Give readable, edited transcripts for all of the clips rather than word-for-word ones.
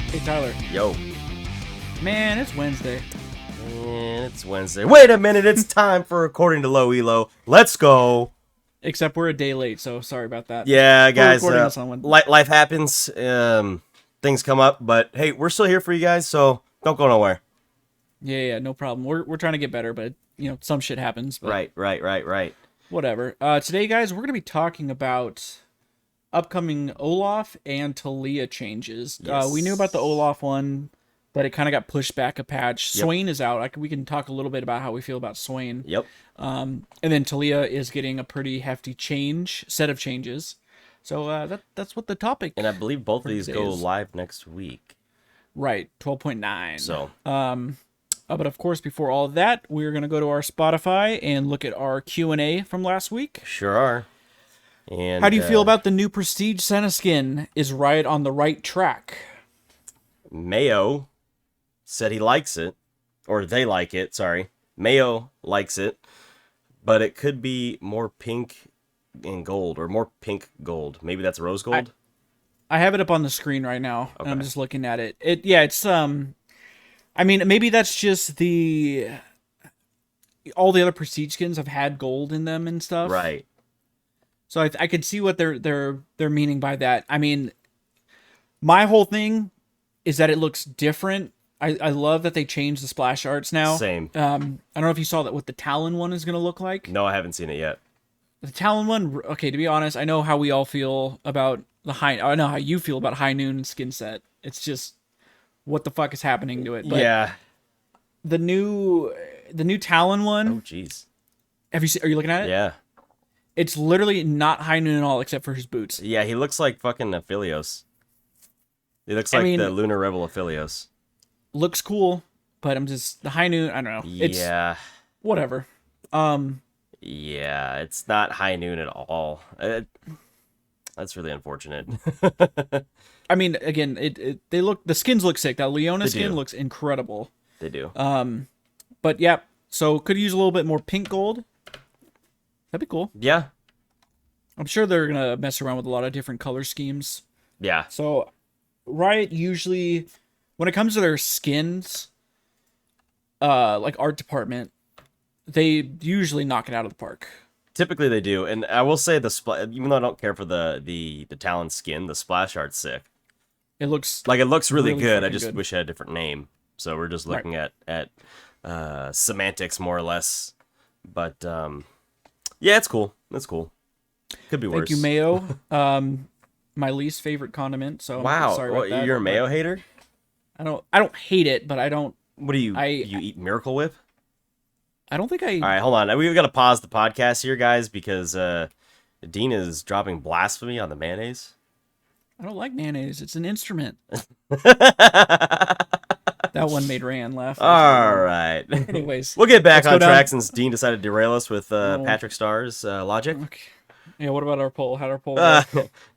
Hey, Tyler. Yo. Man, it's Wednesday. And it's Wednesday. Wait a minute, it's time for According to Low Elo. Let's go. Except we're a day late, so sorry about that. Yeah, guys, Life happens. Things come up, but hey, we're still here for you guys, so don't go nowhere. Yeah, no problem. We're trying to get better, but, some shit happens. But Right. Whatever. Today, guys, we're going to be talking about upcoming Olaf and Taliyah changes. Yes. We knew about the Olaf one, but it kind of got pushed back a patch. Yep. Swain is out. We can talk a little bit about how we feel about Swain. Yep. And then Taliyah is getting a pretty hefty set of changes. So that's what the topic. And I believe both of these go is. live next week. Right, 12.9. So. But of course, before all of that, we're going to go to our Spotify and look at our Q&A from last week. Sure are. And how do you feel about the new Prestige Senna skin? Is Riot on the right track? Mayo said he likes it, or they like it, sorry. Mayo likes it, but it could be more pink and gold, or more pink gold. Maybe that's rose gold? I have it up on the screen right now, okay. And I'm just looking at it. It's, I mean, maybe that's just all the other Prestige skins have had gold in them and stuff. Right. So I could see what they're meaning by that. I mean, my whole thing is that it looks different. I love that they changed the splash arts now. Same. I don't know if you saw that what the Talon one is going to look like. No, I haven't seen it yet. The Talon one, okay, to be honest, I know how we all feel about I know how you feel about High Noon skin set. It's just, what the fuck is happening to it? But yeah. The new Talon one. Oh, jeez. Are you looking at it? Yeah. It's literally not High Noon at all, except for his boots. Yeah, he looks like fucking Aphelios. He looks like the Lunar Rebel Aphelios. Looks cool, but the High Noon, I don't know. Yeah. Whatever. Yeah, it's not High Noon at all. That's really unfortunate. I mean, again, the skins look sick. That Leona skin looks incredible. They do. But yeah, so could use a little bit more pink gold. That'd be cool. Yeah. I'm sure they're gonna mess around with a lot of different color schemes. Yeah. So Riot usually, when it comes to their skins, like art department, they usually knock it out of the park. Typically they do, and I will say even though I don't care for the Talon skin, the splash art's sick. It looks really good. I just wish it had a different name. So we're just looking at semantics more or less. But yeah, it's cool. It's cool. Could be worse. Thank you, Mayo. My least favorite condiment. So wow, sorry about that. You're a Mayo hater? I don't hate it, but I don't. What do you eat Miracle Whip? I don't think All right, hold on. We've got to pause the podcast here, guys, because Dean is dropping blasphemy on the mayonnaise. I don't like mayonnaise. It's an instrument. That one made Rand laugh. All right. Anyways, we'll get back on track since Dean decided to derail us with Patrick Starr's logic. Okay. Yeah, what about our poll? How'd our poll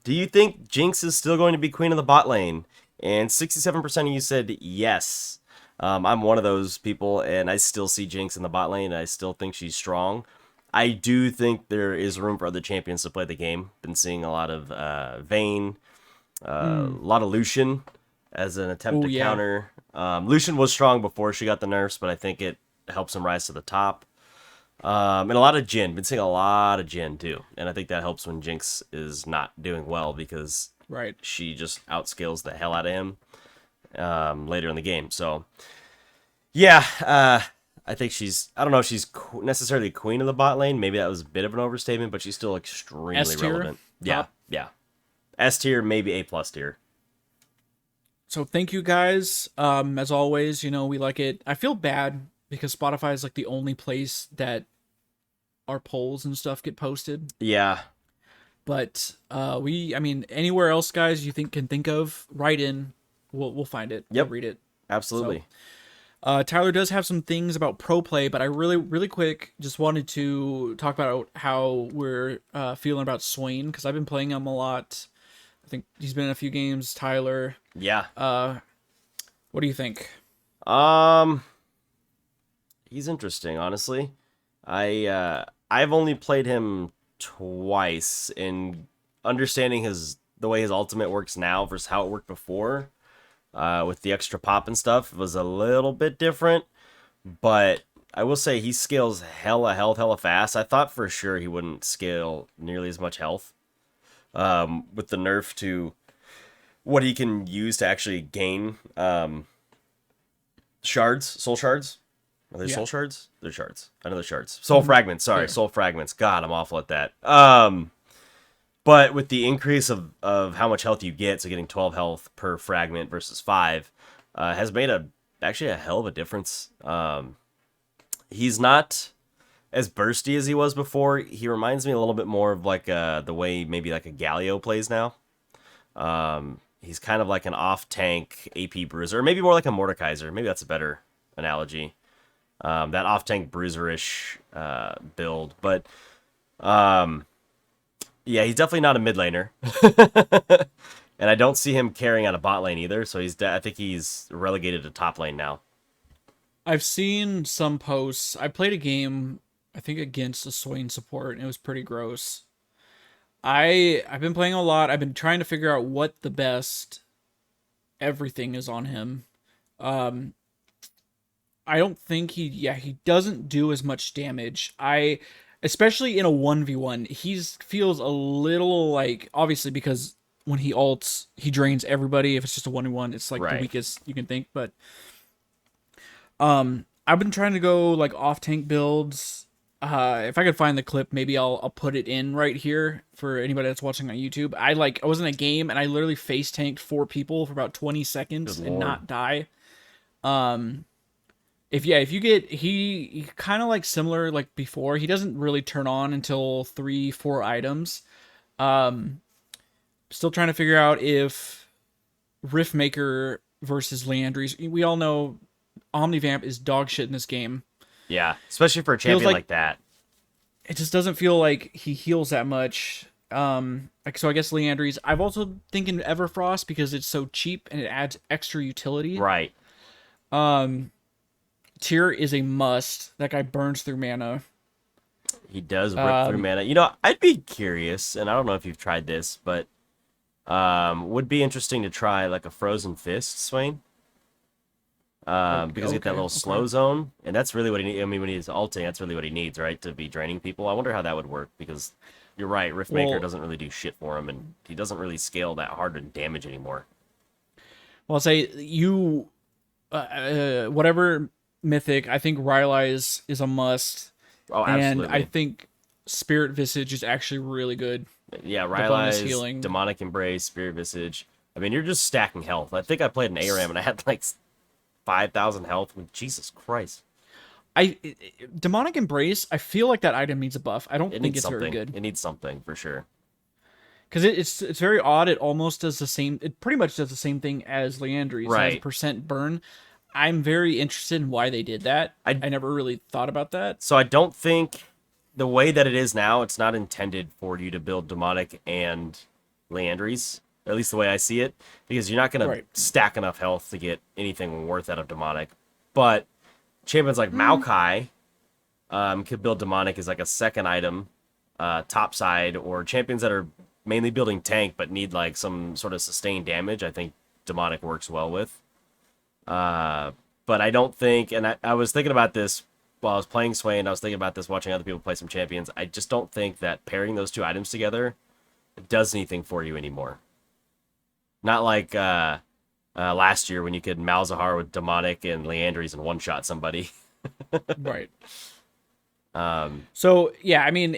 do you think Jinx is still going to be queen of the bot lane? And 67% of you said yes. I'm one of those people, and I still see Jinx in the bot lane, and I still think she's strong. I do think there is room for other champions to play the game. Been seeing a lot of Vayne, a lot of Lucian as an attempt to counter. Lucian was strong before she got the nerfs, but I think it helps him rise to the top. And a lot of Jhin. Been seeing a lot of Jhin, too. And I think that helps when Jinx is not doing well, because she just outscales the hell out of him later in the game. So, yeah, I think I don't know if she's necessarily queen of the bot lane. Maybe that was a bit of an overstatement, but she's still extremely relevant. Yeah. S tier, maybe A+ tier. So thank you guys. As always, we like it. I feel bad because Spotify is like the only place that our polls and stuff get posted. Yeah. But anywhere else, guys, you can think of, write in. We'll find it. Yep. We'll read it. Absolutely. So, Tyler does have some things about pro play, but I really quick just wanted to talk about how we're feeling about Swain, because I've been playing him a lot. I think he's been in a few games. Tyler. Yeah. What do you think? He's interesting, honestly. I've only played him twice, and understanding the way his ultimate works now versus how it worked before, with the extra pop and stuff, was a little bit different. But I will say he scales hella health, hella fast. I thought for sure he wouldn't scale nearly as much health. With the nerf to what he can use to actually gain shards, soul shards. Are they Yeah. soul shards? They're shards. I know they're shards. Soul fragments. Sorry, Yeah. soul fragments. God, I'm awful at that. But with the increase of how much health you get, so getting 12 health per fragment versus 5, has made actually a hell of a difference. He's not as bursty as he was before. He reminds me a little bit more of like the way maybe like a Galio plays now. He's kind of like an off-tank AP bruiser, or maybe more like a Mordekaiser. Maybe that's a better analogy. That off-tank bruiserish build, but yeah, he's definitely not a mid laner, and I don't see him carrying out a bot lane either. So I think he's relegated to top lane now. I've seen some posts. I played a game, I think against a Swain support, and it was pretty gross. I've been playing a lot. I've been trying to figure out what the best everything is on him. Um, I don't think he doesn't do as much damage. Especially in a 1v1, he feels a little like, obviously because when he ults, he drains everybody. If it's just a 1v1, it's like the Right. weakest you can think, but I've been trying to go like off tank builds. If I could find the clip, maybe I'll put it in right here for anybody that's watching on YouTube. I was in a game and I literally face tanked 4 people for about 20 seconds Good and lord. not die. If you get he kind of like similar like before, he doesn't really turn on until 3-4 items. Still trying to figure out if Riftmaker versus Leandry's. We all know Omnivamp is dog shit in this game. Yeah, especially for a Feels champion like like that. it just doesn't feel like he heals that much. Like so I guess Leandry's. I've also thinking Everfrost because it's so cheap and it adds extra utility. Right. Tyr is a must. That guy burns through mana. He does rip through mana. You know, I'd be curious, and I don't know if you've tried this, but would be interesting to try like a Frozen Fist, Swain. Because you get that little slow zone, and that's really what he needs. I mean, when he's ulting, that's really what he needs, right? To be draining people. I wonder how that would work, because you're right, Riftmaker Well, doesn't really do shit for him, and he doesn't really scale that hard in damage anymore. I'll say you, whatever mythic. I think Rylai's is a must, Oh, and I absolutely. think Spirit Visage is actually really good. Yeah, The bonus Rylai's, healing. Demonic Embrace, Spirit Visage. I mean, you're just stacking health. I think I played an ARAM, and I had like 5,000 health. Jesus Christ. Demonic Embrace. I feel like that item needs a buff. I don't It think needs it's very something. good It needs something, for sure. because it's very odd. It almost does the same. It pretty much does the same thing as Leandry's. It has a Right. percent burn. I'm very interested in why they did that. I I never really thought about that. So I don't think the way that it is now, it's not intended for you to build Demonic and Leandries, at least the way I see it, because you're not going to Right. stack enough health to get anything worth out of Demonic. But champions like Maokai could build Demonic as like a second item, topside, or champions that are mainly building tank but need like some sort of sustained damage. I think Demonic works well with. But I don't think, and I was thinking about this while I was playing Swain, I was thinking about this watching other people play some champions. I just don't think that pairing those two items together does anything for you anymore. Not like last year when you could Malzahar with Demonic and Leandries and one-shot somebody. Right. Um, So yeah, I mean,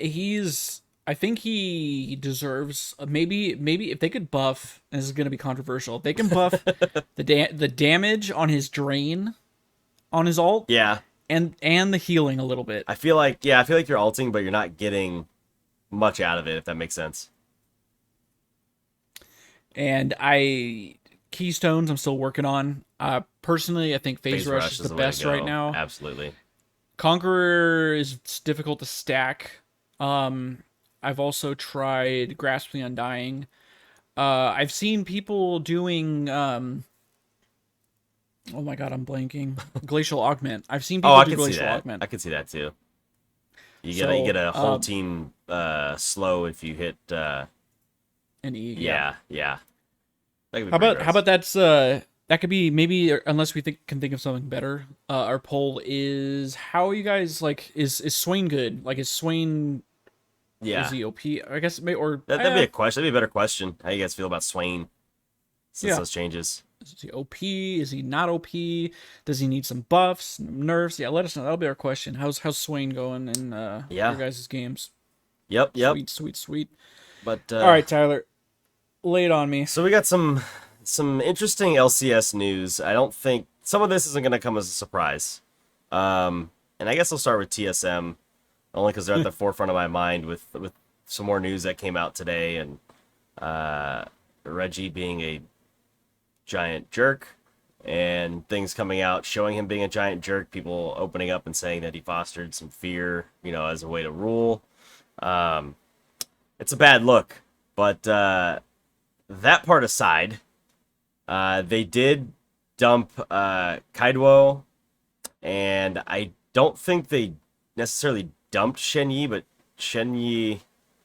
I think he deserves maybe if they could buff. And this is gonna be controversial. If they can buff the damage on his drain, on his ult, yeah, and the healing a little bit. I feel like you're ulting, but you're not getting much out of it, if that makes sense. And Keystones I'm still working on. Personally, I think Phase Rush is the way to best right go. now. Absolutely. Conqueror is difficult to stack. I've also tried Grasp the Undying. I've seen people doing Oh my god, I'm blanking. Glacial Augment. I've seen Oh, people I do can see Glacial that. Augment. I can see that too. You get So, a whole team slow if you hit an E, yeah. yeah, yeah. That could be pretty How gross. about that could be maybe, unless we can think of something better. Our poll is, how are you guys, like, is Swain good? Like, is Swain, is Yeah. he OP? I guess or That'd be a question. That'd be a better question. How you guys feel about Swain since yeah. those changes? Is he OP? Is he not OP? Does he need some buffs, nerfs? Yeah, let us know. That'll be our question. How's Swain going in your Yeah. guys' games? Yep, yep. Sweet, sweet, sweet. But All right, Tyler, lay it on me. so we got some interesting LCS news. I don't think some of this isn't going to come as a surprise. And I guess I'll start with TSM only because they're at the forefront of my mind with some more news that came out today and Reggie being a giant jerk and things coming out showing him being a giant jerk. People opening up and saying that he fostered some fear, as a way to rule. Um, it's a bad look, but that part aside. They did dump Kaido, and I don't think they necessarily dumped Shenyi, but Shenyi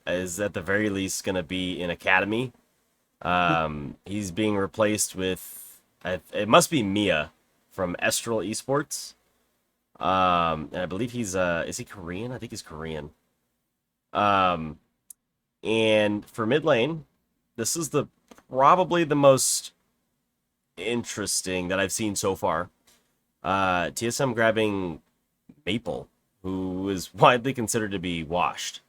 is at the very least going to be in Academy. He's being replaced with, it must be Mia from Estral Esports. And I believe is he Korean? I think he's Korean. Um, and for mid lane, this is probably the most interesting that I've seen so far. TSM grabbing Maple, who is widely considered to be washed.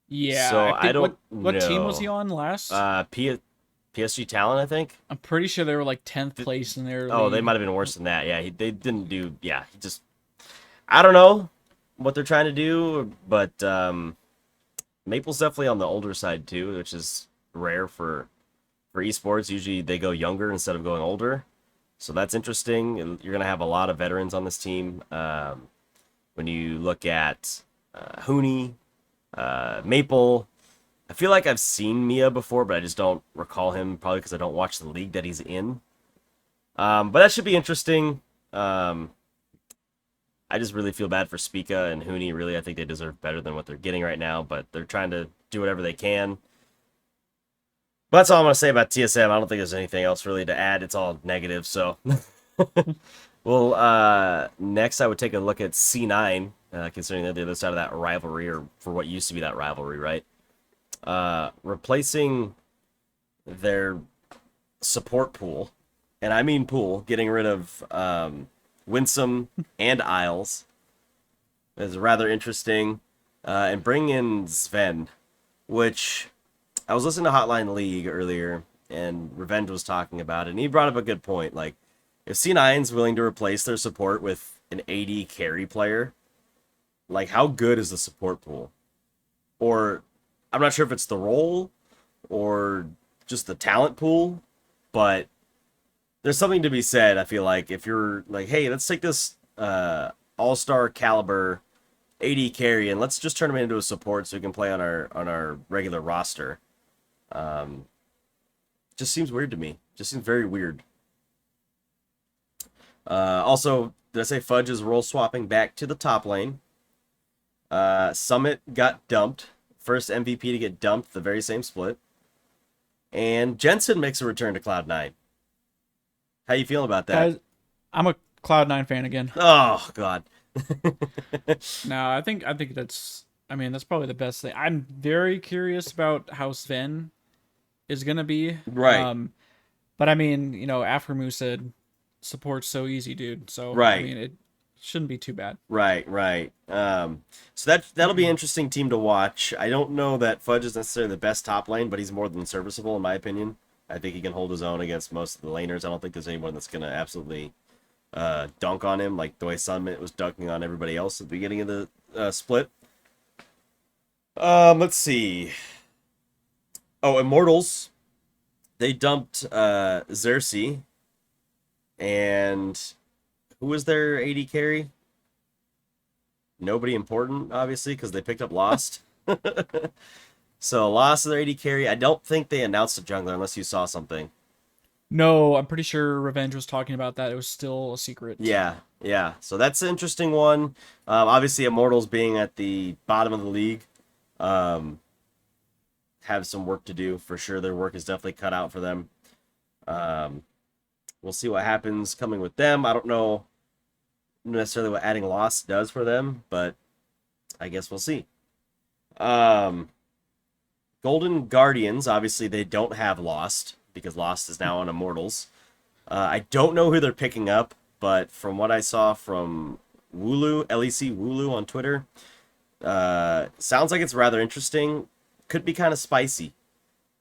Yeah, So I I think don't what team was he know. on last? PSG Talent, I think. I'm pretty sure they were like 10th place in their Oh, they league. might have been worse than that. Yeah, they didn't do. Yeah, he just. I don't know what they're trying to do, but Maple's definitely on the older side too, which is rare for esports. Usually they go younger instead of going older. So that's interesting. You're going to have a lot of veterans on this team. When you look at Hooney, Maple, I feel like I've seen Mia before, but I just don't recall him, probably because I don't watch the league that he's in. But that should be interesting. I just really feel bad for Spica and Hooney. Really, I think they deserve better than what they're getting right now, but they're trying to do whatever they can. But that's all I'm going to say about TSM. I don't think there's anything else really to add. It's all negative. So, well, next I would take a look at C9, considering they're the other side of that rivalry, or for what used to be that rivalry, right? Replacing their support pool, and I mean pool, getting rid of Winsome and Isles is rather interesting, and bring in Sven, which I was listening to Hotline League earlier, and Revenge was talking about it, and he brought up a good point. Like, if C9's willing to replace their support with an AD carry player, like, how good is the support pool? Or, I'm not sure if it's the role or just the talent pool, but there's something to be said, I feel like, if you're like, hey, let's take this all-star caliber AD carry and let's just turn him into a support so he can play on our regular roster. Just seems weird to me. Just seems very weird. Also, did I say Fudge is role swapping back to the top lane? Summit got dumped. First MVP to get dumped, the very same split. And Jensen makes a return to Cloud9. How you feeling about that? Guys, I'm a Cloud9 fan again. Oh, God. No, I think that's, I mean, that's probably the best thing. I'm very curious about how Sven is gonna be. Right. But I mean, Afremu said support's so easy, dude. So I Right. mean, it shouldn't be too bad. Right, right. So that'll be an interesting team to watch. I don't know that Fudge is necessarily the best top lane, but he's more than serviceable in my opinion. I think he can hold his own against most of the laners. I don't think there's anyone that's gonna absolutely dunk on him like the way Summit was dunking on everybody else at the beginning of the split. Let's see. Oh, Immortals. They dumped Xerxes, and who was their AD carry? Nobody important, obviously, because they picked up Lost. So Lost is their AD carry. I don't think they announced a jungler unless you saw something. No, I'm pretty sure Revenge was talking about that. It was still a secret. Yeah, yeah. So that's an interesting one. Obviously, Immortals being at the bottom of the league, um, have some work to do for sure. Their work is definitely cut out for them. Um, we'll see what happens coming with them. I don't know necessarily what adding Lost does for them, but I guess we'll see. Um, Golden Guardians, obviously, they don't have Lost because Lost is now on Immortals. I don't know who they're picking up, but from what I saw from Wooloo, LEC Wooloo on Twitter, sounds like it's rather interesting. Could be kind of spicy.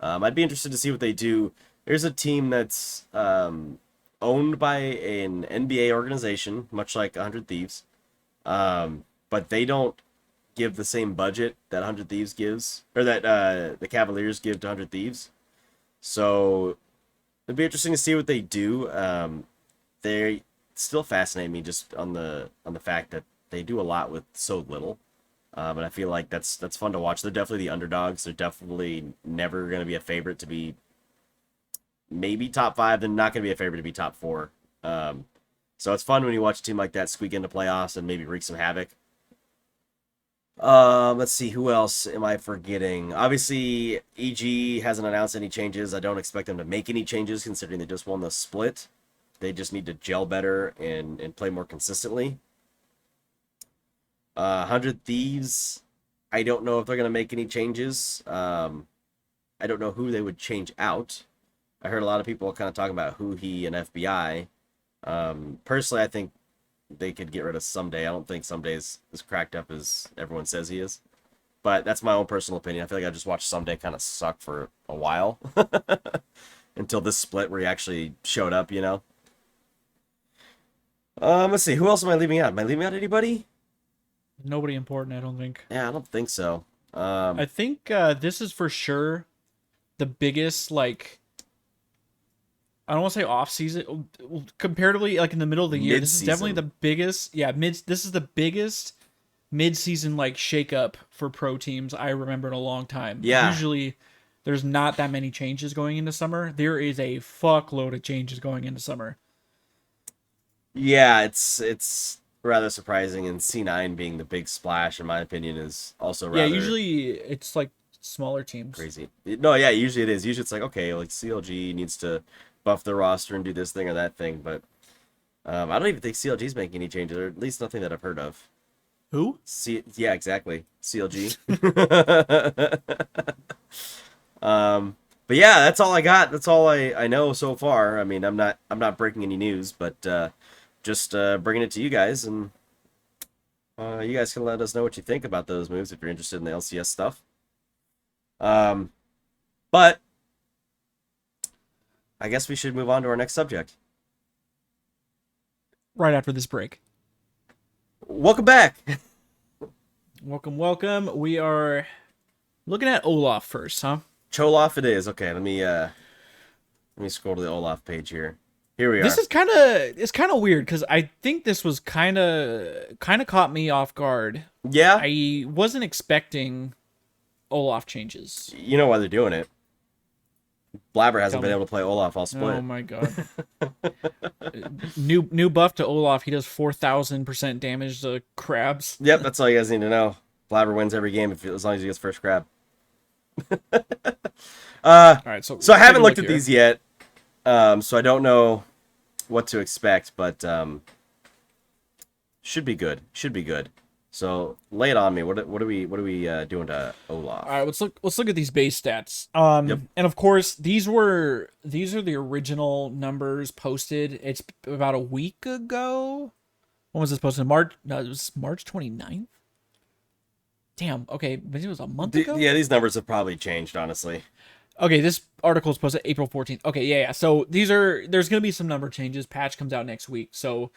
I'd be interested to see what they do. There's a team that's owned by an NBA organization, much like 100 Thieves, but they don't give the same budget that 100 Thieves gives, or that the Cavaliers give to 100 Thieves. So it'd be interesting to see what they do. They still fascinate me just on the fact that they do a lot with so little. And I feel like that's fun to watch. They're definitely the underdogs. They're definitely never going to be a favorite to be maybe top 5. They're not going to be a favorite to be top 4. So it's fun when you watch a team like that squeak into playoffs and maybe wreak some havoc. Let's see, who else am I forgetting? Obviously, EG hasn't announced any changes. I don't expect them to make any changes considering they just won the split. They just need to gel better and play more consistently. 100 Thieves, I don't know if they're going to make any changes. I don't know who they would change out. I heard a lot of people kind of talking about Huhi and FBI. Personally, I think they could get rid of Someday. I don't think Someday is as cracked up as everyone says he is. But that's my own personal opinion. I feel like I just watched Someday kind of suck for a while. Until this split where he actually showed up, you know? Let's see. Who else am I leaving out? Am I leaving out anybody? Nobody important, I don't think. Yeah, I don't think so. I think this is for sure the biggest, like, I don't want to say off season, comparatively, like in the middle of the year. This is definitely the biggest. Yeah, this is the biggest mid-season like shakeup for pro teams I remember in a long time. Yeah. Usually, there's not that many changes going into summer. There is a fuckload of changes going into summer. Yeah, it's rather surprising, and C9 being the big splash, in my opinion, is also rather Usually it's like smaller teams. crazy. No, yeah, usually it is. Usually it's like, okay, like CLG needs to buff the roster and do this thing or that thing, but I don't even think CLG's making any changes, or at least nothing that I've heard of. Who? Yeah, exactly. CLG. But yeah, that's all I got. That's all I know so far. I mean, I'm not breaking any news, but just bringing it to you guys, and you guys can let us know what you think about those moves if you're interested in the LCS stuff. But I guess we should move on to our next subject. Right after this break. Welcome back. Welcome. We are looking at Olaf first, huh? Choloff it is. Okay, let me scroll to the Olaf page here. Here we are. This is kind of weird because I think this was kind of caught me off guard. Yeah. I wasn't expecting Olaf changes. You know why they're doing it. Blabber hasn't been able to play Olaf all split. Oh my god. New buff to Olaf. He does 4,000% damage to crabs. Yep, that's all you guys need to know. Blabber wins every game as long as he gets first crab. All right, so I haven't looked at these yet, so I don't know what to expect, but should be good. Should be good. So lay it on me. What are we doing to Olaf? All right, let's look at these base stats. Yep. And of course these are the original numbers posted. It's about a week ago. When was this posted? March? No, it was March 29th. Damn. Okay, maybe it was a month ago. Yeah, these numbers have probably changed, honestly. Okay, this article is posted April 14th. Okay, yeah. So there's going to be some number changes. Patch comes out next week. So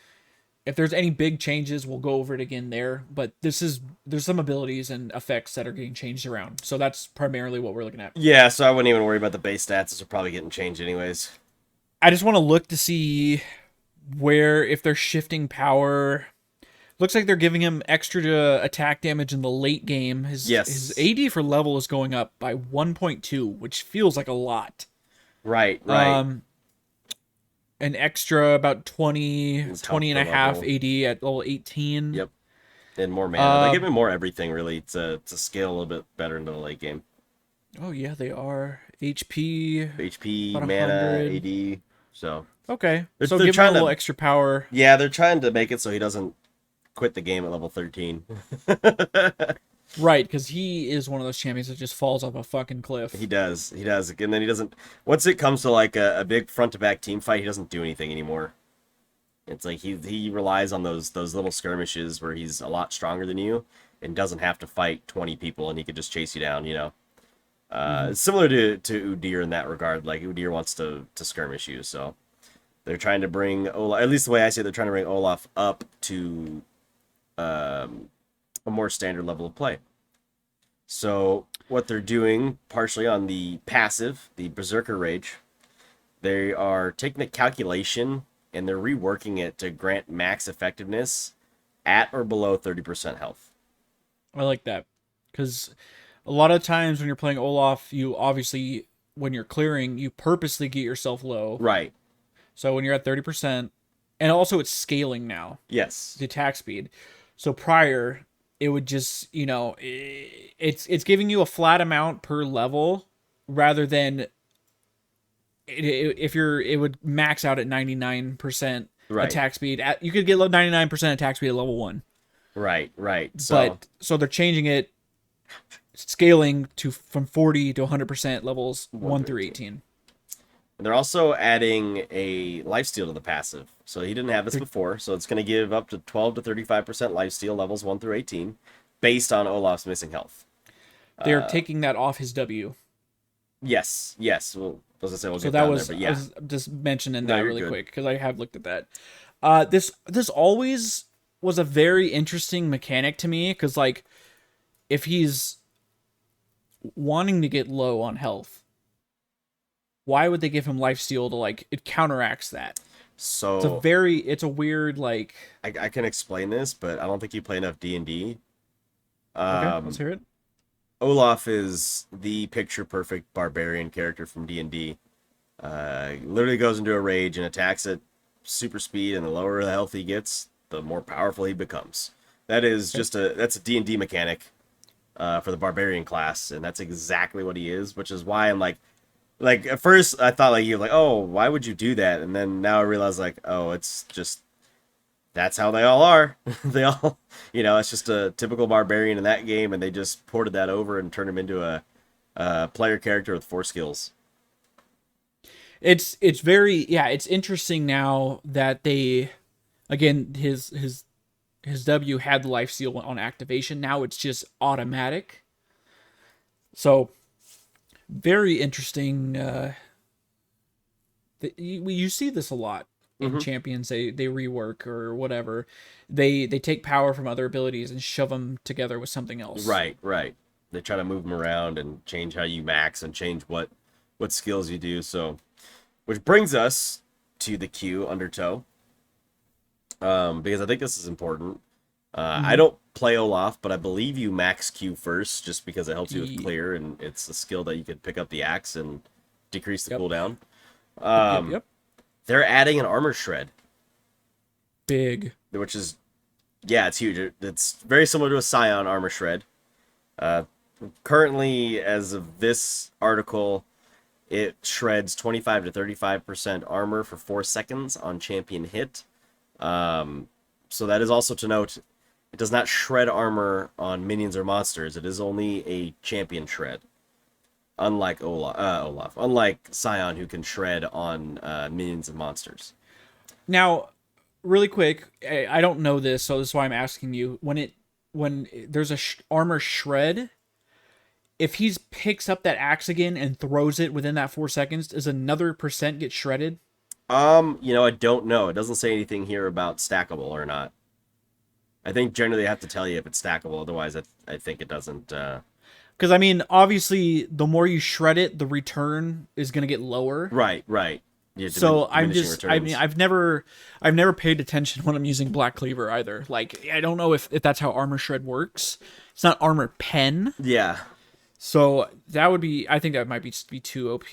if there's any big changes, we'll go over it again there. But there's some abilities and effects that are getting changed around. So that's primarily what we're looking at. Yeah, so I wouldn't even worry about the base stats. Those are probably getting changed anyways. I just want to look to see if they're shifting power. Looks like they're giving him extra attack damage in the late game. His AD for level is going up by 1.2, which feels like a lot. Right. an extra about 20, It's health 20 and per a half level. AD at level 18. Yep. And more mana. They're Uh, giving more everything really to scale a little bit better into the late game. oh yeah, they are. HP, HP, about mana, 100. AD. So Okay, they're, so they're give him a trying little to, extra power. yeah, they're trying to make it so he doesn't quit the game at level 13. Right, because he is one of those champions that just falls off a fucking cliff. He does, and then he doesn't. Once it comes to like a big front to back team fight, he doesn't do anything anymore. It's like he relies on those little skirmishes where he's a lot stronger than you and doesn't have to fight 20 people and he could just chase you down. Mhm. It's similar to Udyr in that regard. Like Udyr wants to skirmish you, so they're trying to bring Olaf. At least the way I see it, they're trying to bring Olaf up to a more standard level of play. So what they're doing, partially on the passive, the Berserker Rage, they are taking the calculation and they're reworking it to grant max effectiveness at or below 30% health. I like that because a lot of times when you're playing Olaf, you obviously when you're clearing, you purposely get yourself low. Right. So when you're at 30%, and also it's scaling now, Yes. the attack speed. So prior, it would just it's giving you a flat amount per level rather than if you're it would max out at 99% Right. attack speed. You could get 99% attack speed at level 1. Right. Right. So But so they're changing it scaling to from 40 to 100% levels 1 through 18. they're also adding a lifesteal to the passive. So he didn't have this before. So it's going to give up to 12 to 35% lifesteal levels 1 through 18 based on Olaf's missing health. They're taking that off his W. Yes. Yes. Well, as I say, we'll So get that down was there. But I yeah. was just mentioning No, that you're really good. quick because I have looked at that. This always was a very interesting mechanic to me because like if he's wanting to get low on health, why would they give him lifesteal to like it counteracts that? So It's a weird like. I can explain this, but I don't think you play enough D&D. Okay, let's Um, hear it. Olaf is the picture perfect barbarian character from D&D. Literally goes into a rage and attacks at super speed, and the lower the health he gets, the more powerful he becomes. That's a D&D mechanic for the barbarian class, and that's exactly what he is, which is why I'm like at first I thought like you're like, oh, why would you do that? And then now I realize like, oh, it's just that's how they all are. They all, it's just a typical barbarian in that game, and they just ported that over and turned him into a player character with 4 skills. It's very yeah. It's interesting now that they again his W had the life seal on activation. Now it's just automatic. So very interesting. You see this a lot in Mm-hmm. champions. They rework or whatever. They take power from other abilities and shove them together with something else. Right, right. They try to move them around and change how you max and change what skills you do. So, which brings us to the Q undertow. Because I think this is important. I Mm-hmm. don't play Olaf, but I believe you max Q first, just because it helps you with Yep. clear, and it's a skill that you could pick up the axe and decrease the Yep. cooldown. Yep. Yep. They're adding an armor shred, Big. which is yeah, it's huge. It's very similar to a Scion armor shred. Uh, Currently, as of this article, it shreds 25 to 35% armor for 4 seconds on champion hit. So that is also to note, it does not shred armor on minions or monsters. It is only a champion shred. Unlike Olaf. Unlike Scion, who can shred on minions and monsters. Now, really quick, I don't know this, so this is why I'm asking you. When there's a armor shred, if he picks up that axe again and throws it within that 4 seconds, does another percent get shredded? I don't know. It doesn't say anything here about stackable or not. I think generally they have to tell you if it's stackable. Otherwise, I think it doesn't. Because I mean, obviously, the more you shred it, the return is gonna get lower. Right, right. Yeah, So diminishing returns. I've never paid attention when I'm using Black Cleaver either. Like, I don't know if that's how armor shred works. It's not armor pen. Yeah, So that would be, I think that might be too OP.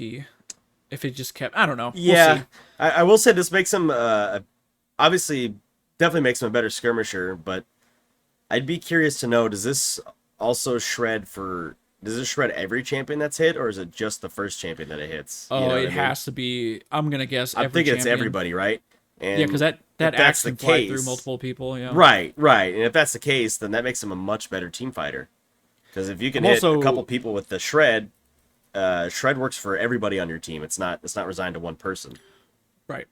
if it just kept. I don't know. Yeah, We'll see. I will say this makes him obviously definitely makes him a better skirmisher, but I'd be curious to know, also shred for does it shred every champion that's hit, or is it just the first champion that it hits? You Oh, know what it I mean? has to be. I'm gonna guess I'm every thinking it's champion. everybody, right? Yeah, because And that if that's axe the can fly through case, multiple people. Yeah. right, right, and if that's the case, then that makes him a much better team fighter. Because if you can I'm hit a couple also people with the shred, shred works for everybody on your team. It's not resigned to one person. right.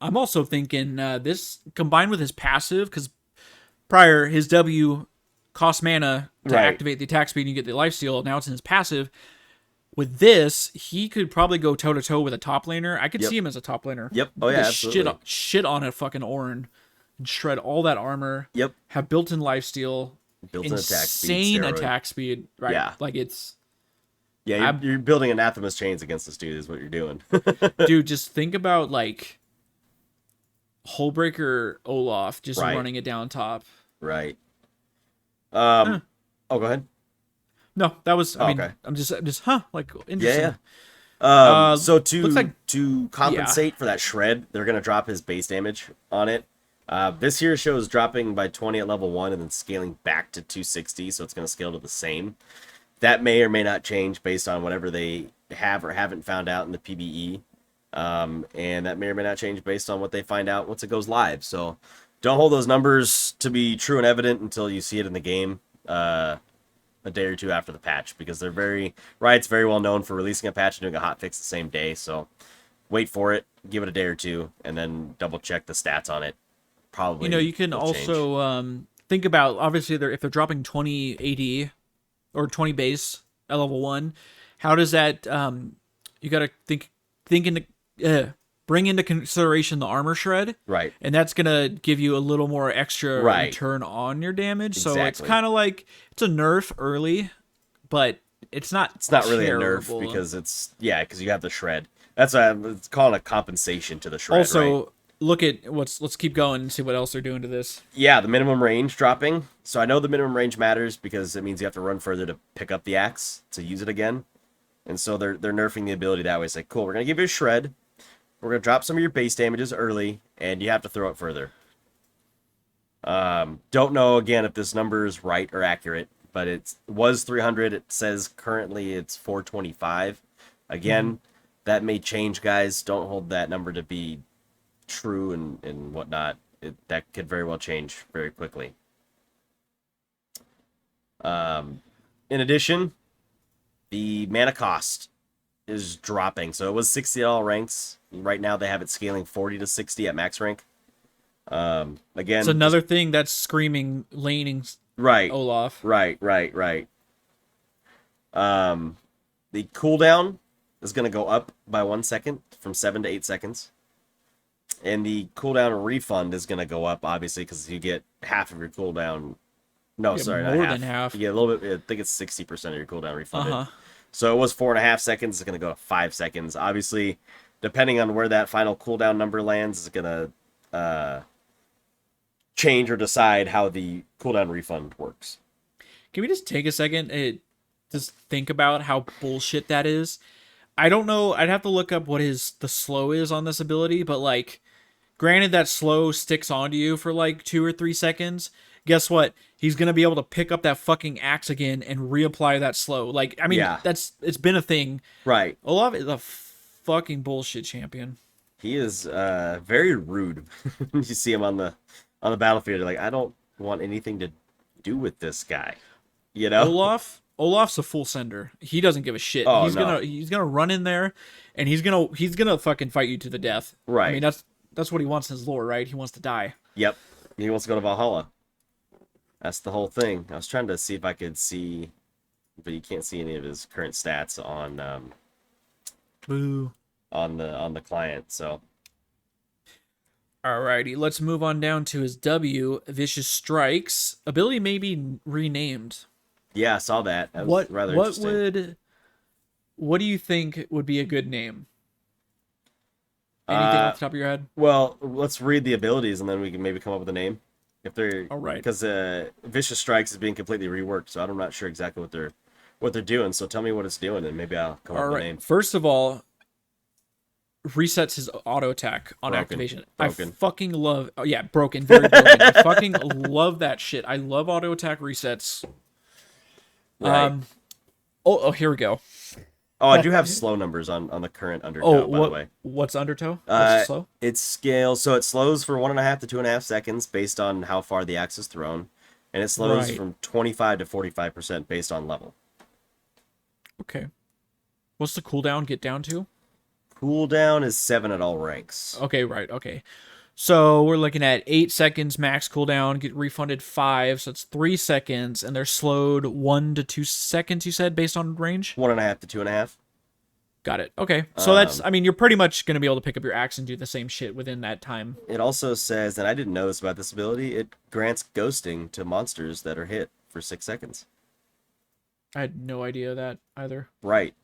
I'm also thinking this combined with his passive, because prior his W cost mana to Right. activate the attack speed and you get the lifesteal. Now it's in his passive. With this, he could probably go toe to toe with a top laner. I could Yep. see him as a top laner. Yep. Oh yeah, Just absolutely. shit on a fucking Ornn, and shred all that armor. Yep. Have built-in lifesteal, Built-in attack speed insane steroid. attack speed. Right, Yeah. like it's Yeah, I you're building anathema's chains against this dude is what you're doing. dude. Just think about like Hullbreaker Olaf just Right. running it down top. Right. Huh. Oh, go ahead. No, that was. I Oh, mean, okay. I'm just like Yeah, interesting. yeah. So Looks like to compensate for that shred, they're gonna drop his base damage on it. This here shows dropping by 20 at level 1 and then scaling back to 260, so it's gonna scale to the same. That may or may not change based on whatever they have or haven't found out in the PBE. And that may or may not change based on what they find out once it goes live. So don't hold those numbers to be true and evident until you see it in the game a day or two after the patch, because Riot's very well known for releasing a patch and doing a hot fix the same day. So wait for it, give it a day or two, and then double check the stats on it. Probably you can will change. also think about obviously if they're dropping 20 AD or 20 base at level 1, how does that you got to think into bring into consideration the armor shred, Right. and that's gonna give you a little more extra Right. return on your damage. So it's Exactly. kind of like it's a nerf early, but it's not It's not really a nerf terrible. because because you have the shred. That's why it's calling a compensation to the shred. Also, right? look at let's keep going and see what else they're doing to this. Yeah, the minimum range dropping. So I know the minimum range matters because it means you have to run further to pick up the axe to use it again. And so they're nerfing the ability that way. It's like, cool, we're gonna give you a shred. We're gonna drop some of your base damages early, and you have to throw it further. Don't know again if this number is right or accurate, but it was 300. It says currently it's 425. Again, that may change, guys. Don't hold that number to be true and whatnot. That could very well change very quickly. In addition, the mana cost is dropping. So it was 60 at all ranks. Right now they have it scaling 40 to 60 at max rank. Again, It's another thing that's screaming laning right, Olaf. right. The cooldown is going to go up by 1 second from 7 to 8 seconds. And the cooldown refund is going to go up, obviously, because you get half of your cooldown. No, Yeah, sorry, more not than half. You get a little bit. I think it's 60% of your cooldown refunded. Uh-huh. So it was 4.5 seconds. It's going to go to 5 seconds. Obviously, depending on where that final cooldown number lands, is going to change or decide how the cooldown refund works. Can we just take a second and just think about how bullshit that is? I don't know. I'd have to look up what the slow is on this ability, but like, granted that slow sticks onto you for like 2 or 3 seconds. Guess what? He's gonna be able to pick up that fucking axe again and reapply that slow. Like, I mean, Yeah. it's been a thing. Right. Olaf is a fucking bullshit champion. He is very rude. You see him on the battlefield, you're like, I don't want anything to do with this guy. You know? Olaf's a full sender. He doesn't give a shit. Oh, he's no. gonna run in there, and he's gonna fucking fight you to the death. Right. I mean, that's what he wants in his lore, right? He wants to die. Yep. He wants to go to Valhalla. That's the whole thing. I was trying to see if I could see, but you can't see any of his current stats Boo. on the client. So Alrighty, let's move on down to his W, Vicious Strikes. Ability may be renamed. yeah, I saw that. That was rather interesting. What do you think would be a good name? Anything off the top of your head? Well, let's read the abilities and then we can maybe come up with a name. If they're All right. because Vicious Strikes is being completely reworked, so I'm not sure exactly what they're doing. So tell me what it's doing, and maybe I'll come up All with a right. name. First of all, resets his auto attack on activation. Broken. I fucking love. Oh yeah, broken. Very broken. I fucking love that shit. I love auto attack resets. Right. Oh, here we go. Oh, I do have slow numbers on the current Oh, undertow, by the way. what's undertow? What's the slow? It scales, so it slows for 1.5 to 2.5 seconds based on how far the axe is thrown, and it slows Right. from 25 to 45% based on level. Okay. What's the cooldown get down to? Cooldown is 7 at all ranks. Okay, right. Okay. So we're looking at 8 seconds max cooldown, get refunded 5, so it's 3 seconds, and they're slowed 1 to 2 seconds, you said, based on range? 1.5 to 2.5. Got it. Okay. So that's, I mean, you're pretty much going to be able to pick up your axe and do the same shit within that time. It also says, and I didn't know this about this ability, it grants ghosting to monsters that are hit for 6 seconds. I had no idea that either. Right.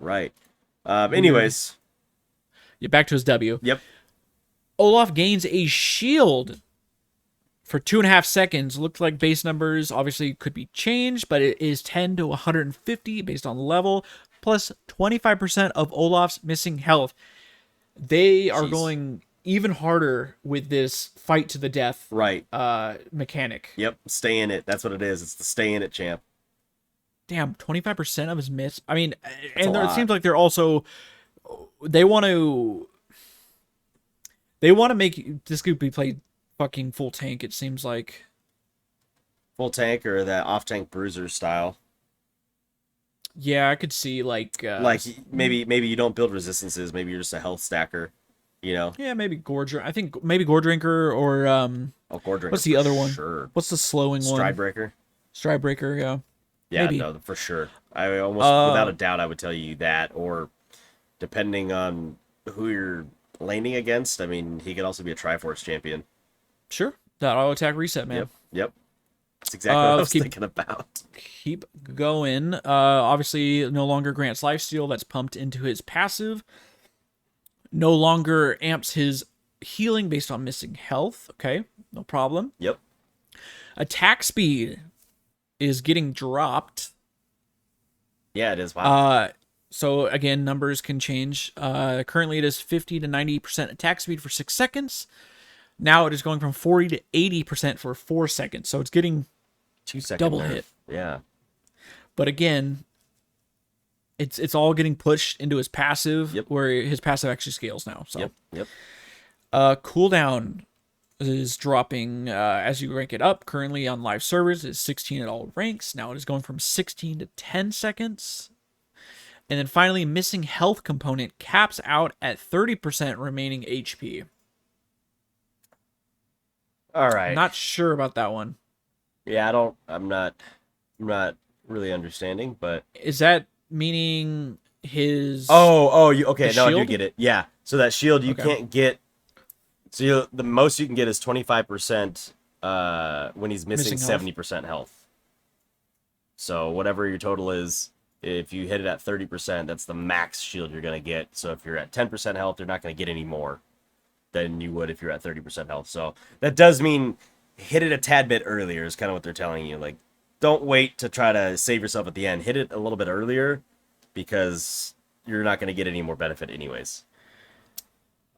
Anyways. Yeah, back to his W. Yep. Olaf gains a shield for 2.5 seconds. Looks like base numbers obviously could be changed, but it is 10 to 150 based on level, plus 25% of Olaf's missing health. They are going even harder with this fight to the death mechanic. Yep, stay in it. That's what it is. It's the stay in it champ. Damn, 25% of his miss. I mean, and it seems like they're also they want to make this could be played fucking full tank, it seems like. Full tank or that off tank bruiser style. Yeah, I could see like maybe you don't build resistances, maybe you're just a health stacker, you know. Yeah, maybe Gore. I think maybe Gore Drinker or Gore Drinker. What's the other one? Sure. What's the slowing one? Stridebreaker. Stridebreaker, yeah. Yeah, maybe. no, for sure. I almost without a doubt I would tell you that, or depending on who you're laning against, I mean, he could also be a Triforce champion. Sure. That auto attack reset, man. Yep. That's exactly what I was thinking about. Keep going. Obviously, no longer grants lifesteal. That's pumped into his passive. No longer amps his healing based on missing health. Okay, no problem. Yep. Attack speed is getting dropped. Yeah, it is. Wow. So again, numbers can change. Currently, it is 50 to 90% attack speed for 6 seconds. Now it is going from 40 to 80% for 4 seconds. So it's getting 2 seconds double hit. Yeah. But again, it's all getting pushed into his passive, where his passive actually scales now. So Yep. Cooldown is dropping as you rank it up. Currently on live servers is 16 at all ranks. Now it is going from 16 to 10 seconds. And then finally, missing health component caps out at 30% remaining HP. All right. Not sure about that one. Yeah, I'm not really understanding, but is that meaning his okay, no, shield? I do get it. Yeah. So that shield you can't get, so the most you can get is 25% when he's missing 70% health. So whatever your total is, if you hit it at 30%, that's the max shield you're going to get. So if you're at 10% health, you're not going to get any more than you would if you're at 30% health. So that does mean hit it a tad bit earlier is kind of what they're telling you. Like, don't wait to try to save yourself at the end. Hit it a little bit earlier because you're not going to get any more benefit anyways.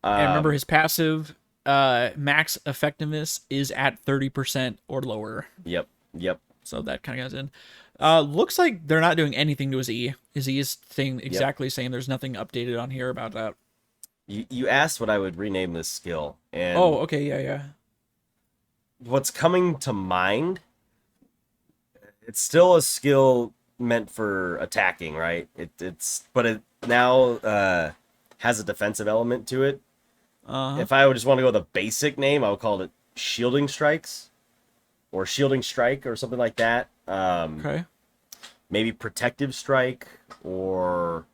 And remember, his passive max effectiveness is at 30% or lower. Yep. So that kind of goes in. Looks like they're not doing anything to his E. His E is staying exactly the same. There's nothing updated on here about that. You asked what I would rename this skill, and okay, yeah. What's coming to mind? It's still a skill meant for attacking, right? But it now has a defensive element to it. If I would just want to go with a basic name, I would call it Shielding Strikes, or Shielding Strike, or something like that. Okay. Maybe Protective Strike, or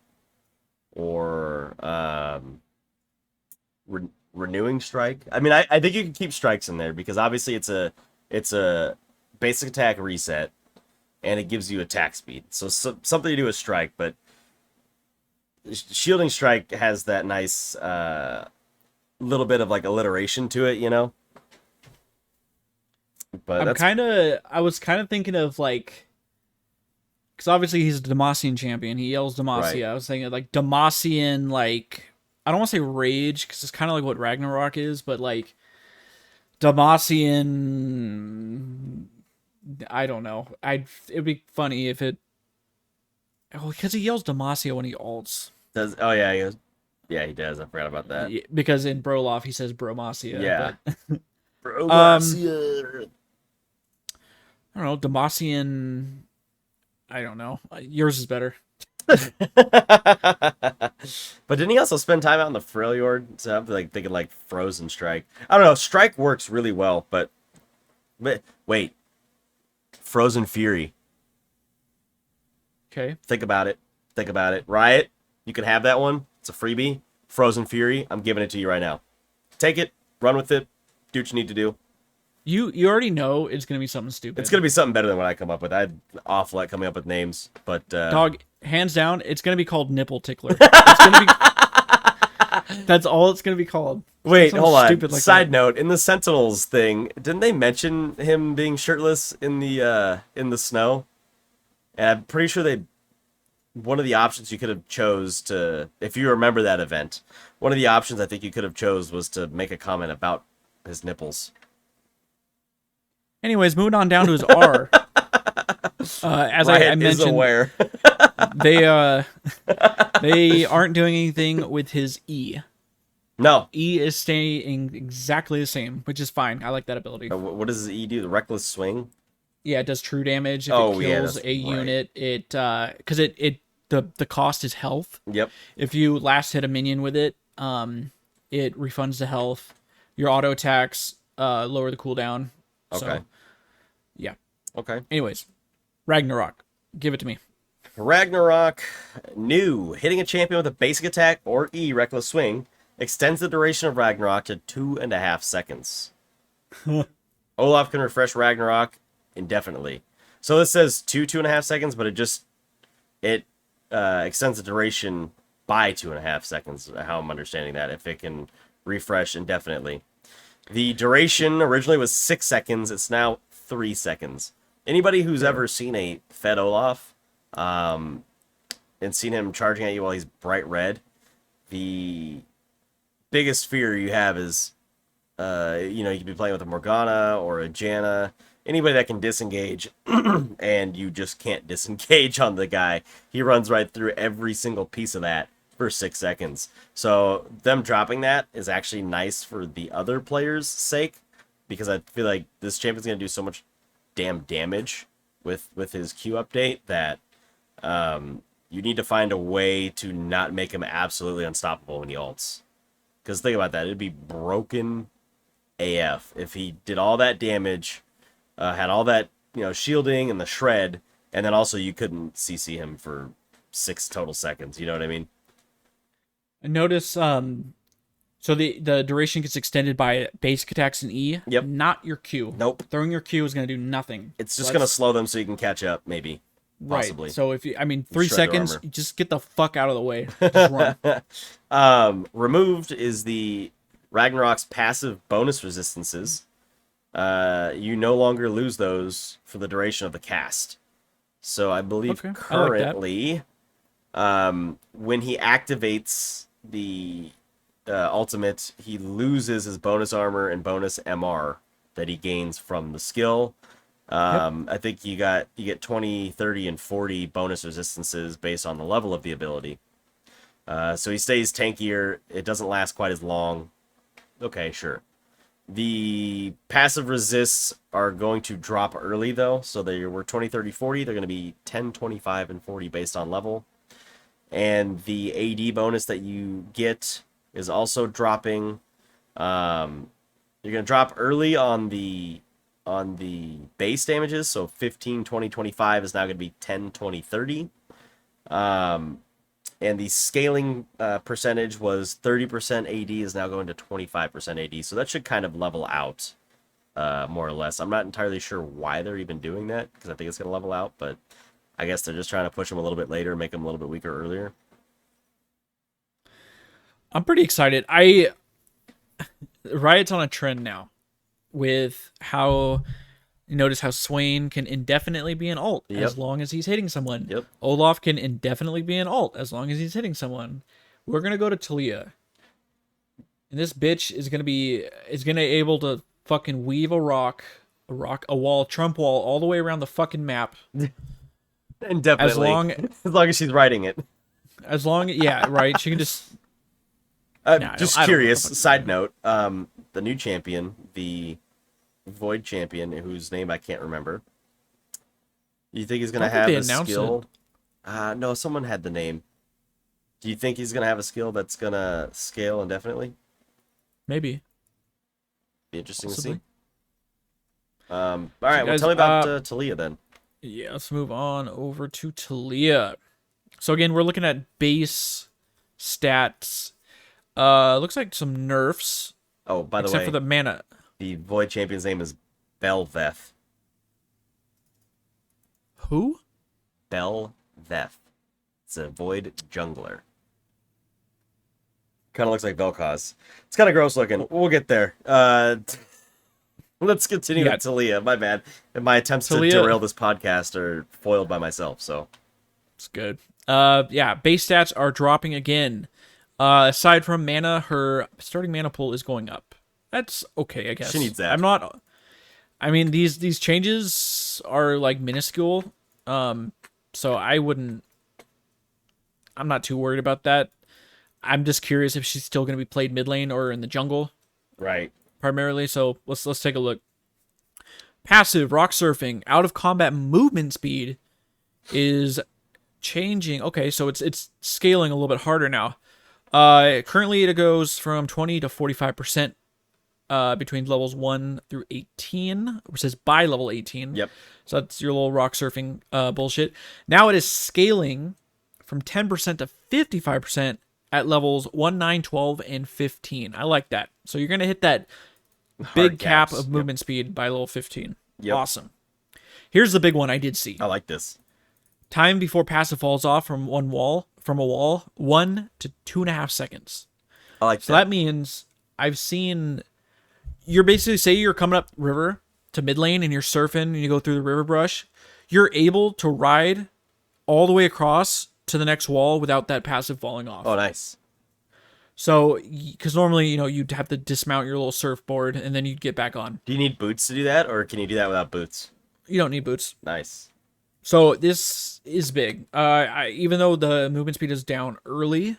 Renewing Strike. I mean, I think you can keep strikes in there because obviously it's a basic attack reset, and it gives you attack speed. So something to do with strike, but Shielding Strike has that nice little bit of like alliteration to it, you know. But I was kind of thinking of like, because obviously he's a Demacian champion. He yells Demacia. Right. I was thinking like Demacian, like, I don't want to say rage because it's kind of like what Ragnarok is, but like Demacian. I don't know. It'd be funny if it. Oh, because he yells Demacia when he ults. Oh yeah, he goes. Yeah, he does. I forgot about that. Because in Broloff he says Bromacia. Yeah. But, Bromacia. I don't know. Demacian. I don't know. Yours is better. But didn't he also spend time out in the Freljord? So I'm like thinking like Frozen Strike. I don't know. Strike works really well, but wait, Frozen Fury. Okay. Think about it. Think about it. Riot, you can have that one. It's a freebie. Frozen Fury, I'm giving it to you right now. Take it. Run with it. Do what you need to do. You already know it's gonna be something stupid. It's gonna be something better than what I come up with. I'm awful at coming up with names, but dog, hands down, it's gonna be called Nipple Tickler. It's gonna be. That's all it's gonna be called. Wait, hold on. Like Side note: in the Sentinels thing, didn't they mention him being shirtless in the snow? And I'm pretty sure one of the options you could have chose to, if you remember that event, one of the options I think you could have chose was to make a comment about his nipples. Anyways, moving on down to his R. As I mentioned, aware. they aren't doing anything with his E. No. E is staying exactly the same, which is fine. I like that ability. What does his E do? The reckless swing? Yeah, it does true damage if it kills a unit. It because the cost is health. Yep. If you last hit a minion with it, it refunds the health. Your auto attacks lower the cooldown. Okay. So, yeah. Okay. Anyways, Ragnarok. Give it to me. Ragnarok, new. Hitting a champion with a basic attack or E reckless swing extends the duration of Ragnarok to 2.5 seconds. Olaf can refresh Ragnarok indefinitely. So this says 2.5 seconds, but it extends the duration by 2.5 seconds. How I'm understanding that, if it can refresh indefinitely. The duration originally was 6 seconds. It's now 3 seconds. Anybody who's ever seen a fed Olaf, and seen him charging at you while he's bright red, the biggest fear you have is, you could be playing with a Morgana or a Janna, anybody that can disengage, and you just can't disengage on the guy. He runs right through every single piece of that for 6 seconds. So them dropping that is actually nice for the other players' sake, because I feel like this champion's going to do so much damn damage with his Q update that you need to find a way to not make him absolutely unstoppable when he ults. Because think about that, it'd be broken AF if he did all that damage, had all that shielding and the shred, and then also you couldn't CC him for 6 total seconds. You know what I mean? Notice, so the duration gets extended by basic attacks and E. Yep. Not your Q. Nope. Throwing your Q is going to do nothing. It's just going to slow them so you can catch up, maybe. Possibly. Right. So 3 Shred seconds, armor. just get the fuck out of the way. Just run. Removed is the Ragnarok's passive bonus resistances. You no longer lose those for the duration of the cast. So I believe currently, when he activates the ultimate, he loses his bonus armor and bonus MR that he gains from the skill. I think you get 20, 30, and 40 bonus resistances based on the level of the ability. So he stays tankier. It doesn't last quite as long. Okay, sure. The passive resists are going to drop early, though. So they were 20, 30, 40. They're going to be 10, 25, and 40 based on level. And the AD bonus that you get is also dropping. You're going to drop early on the base damages. So 15, 20, 25 is now going to be 10, 20, 30. And the scaling percentage was 30% AD is now going to 25% AD. So that should kind of level out, more or less. I'm not entirely sure why they're even doing that, because I think it's going to level out. But I guess they're just trying to push him a little bit later, make him a little bit weaker earlier. I'm pretty excited. Riot's on a trend now with how... Notice how Swain can indefinitely be an ult as long as he's hitting someone. Yep. Olaf can indefinitely be an ult as long as he's hitting someone. We're going to go to Taliyah. And this bitch is gonna able to fucking weave a wall, Trump wall, all the way around the fucking map. As Indefinitely. long As long as she's writing it. yeah, right. She can just nah, Just I don't know what curious, the fuck. side note, the new champion, the Void champion, whose name I can't remember. You think he's I gonna don't think they have a announced it. skill? No, someone had the name. Do you think he's gonna have a skill that's gonna scale indefinitely? Maybe. Be interesting to Possibly. see. All So right, well, guys, tell me about Taliyah then. yeah, let's move on over to Taliyah. So again, we're looking at base stats. Looks like some nerfs, Oh, by the except for way, the mana. the Void champion's name is Belveth. Who? Belveth. It's a Void jungler. Kind of looks like Vel'Koz. It's kind of gross looking. We'll get there. Let's continue Yeah, with Taliyah. My bad. And my attempts to Taliyah. derail this podcast are foiled by myself. So It's good. Yeah, base stats are dropping again. Aside from mana, her starting mana pool is going up. That's okay, I guess. she needs that. I'm not. I mean, these changes are like minuscule. So I wouldn't. I'm not too worried about that. I'm just curious if she's still going to be played mid lane or in the jungle Right. primarily. So let's take a look. Passive rock surfing, out of combat movement speed is changing. Okay, so it's scaling a little bit harder now. Currently it goes from 20 to 45% between levels 1 through 18, which says by level 18. Yep. So that's your little rock surfing bullshit. Now it is scaling from 10% to 55% at levels 1, 9, 12, and 15. I like that. So you're going to hit that big Hard cap caps. of movement speed by level 15. Yep. Awesome. Here's the big one I did see. I like this. Time before passive falls off from a wall, 1 to 2.5 seconds. I like So that means I've seen you're basically say you're coming up river to mid lane and you're surfing and you go through the river brush. You're able to ride all the way across to the next wall without that passive falling off. Oh, nice. So, because normally, you'd have to dismount your little surfboard and then you'd get back on. Do you need boots to do that, or can you do that without boots? You don't need boots. Nice. So this is big. Even though the movement speed is down early,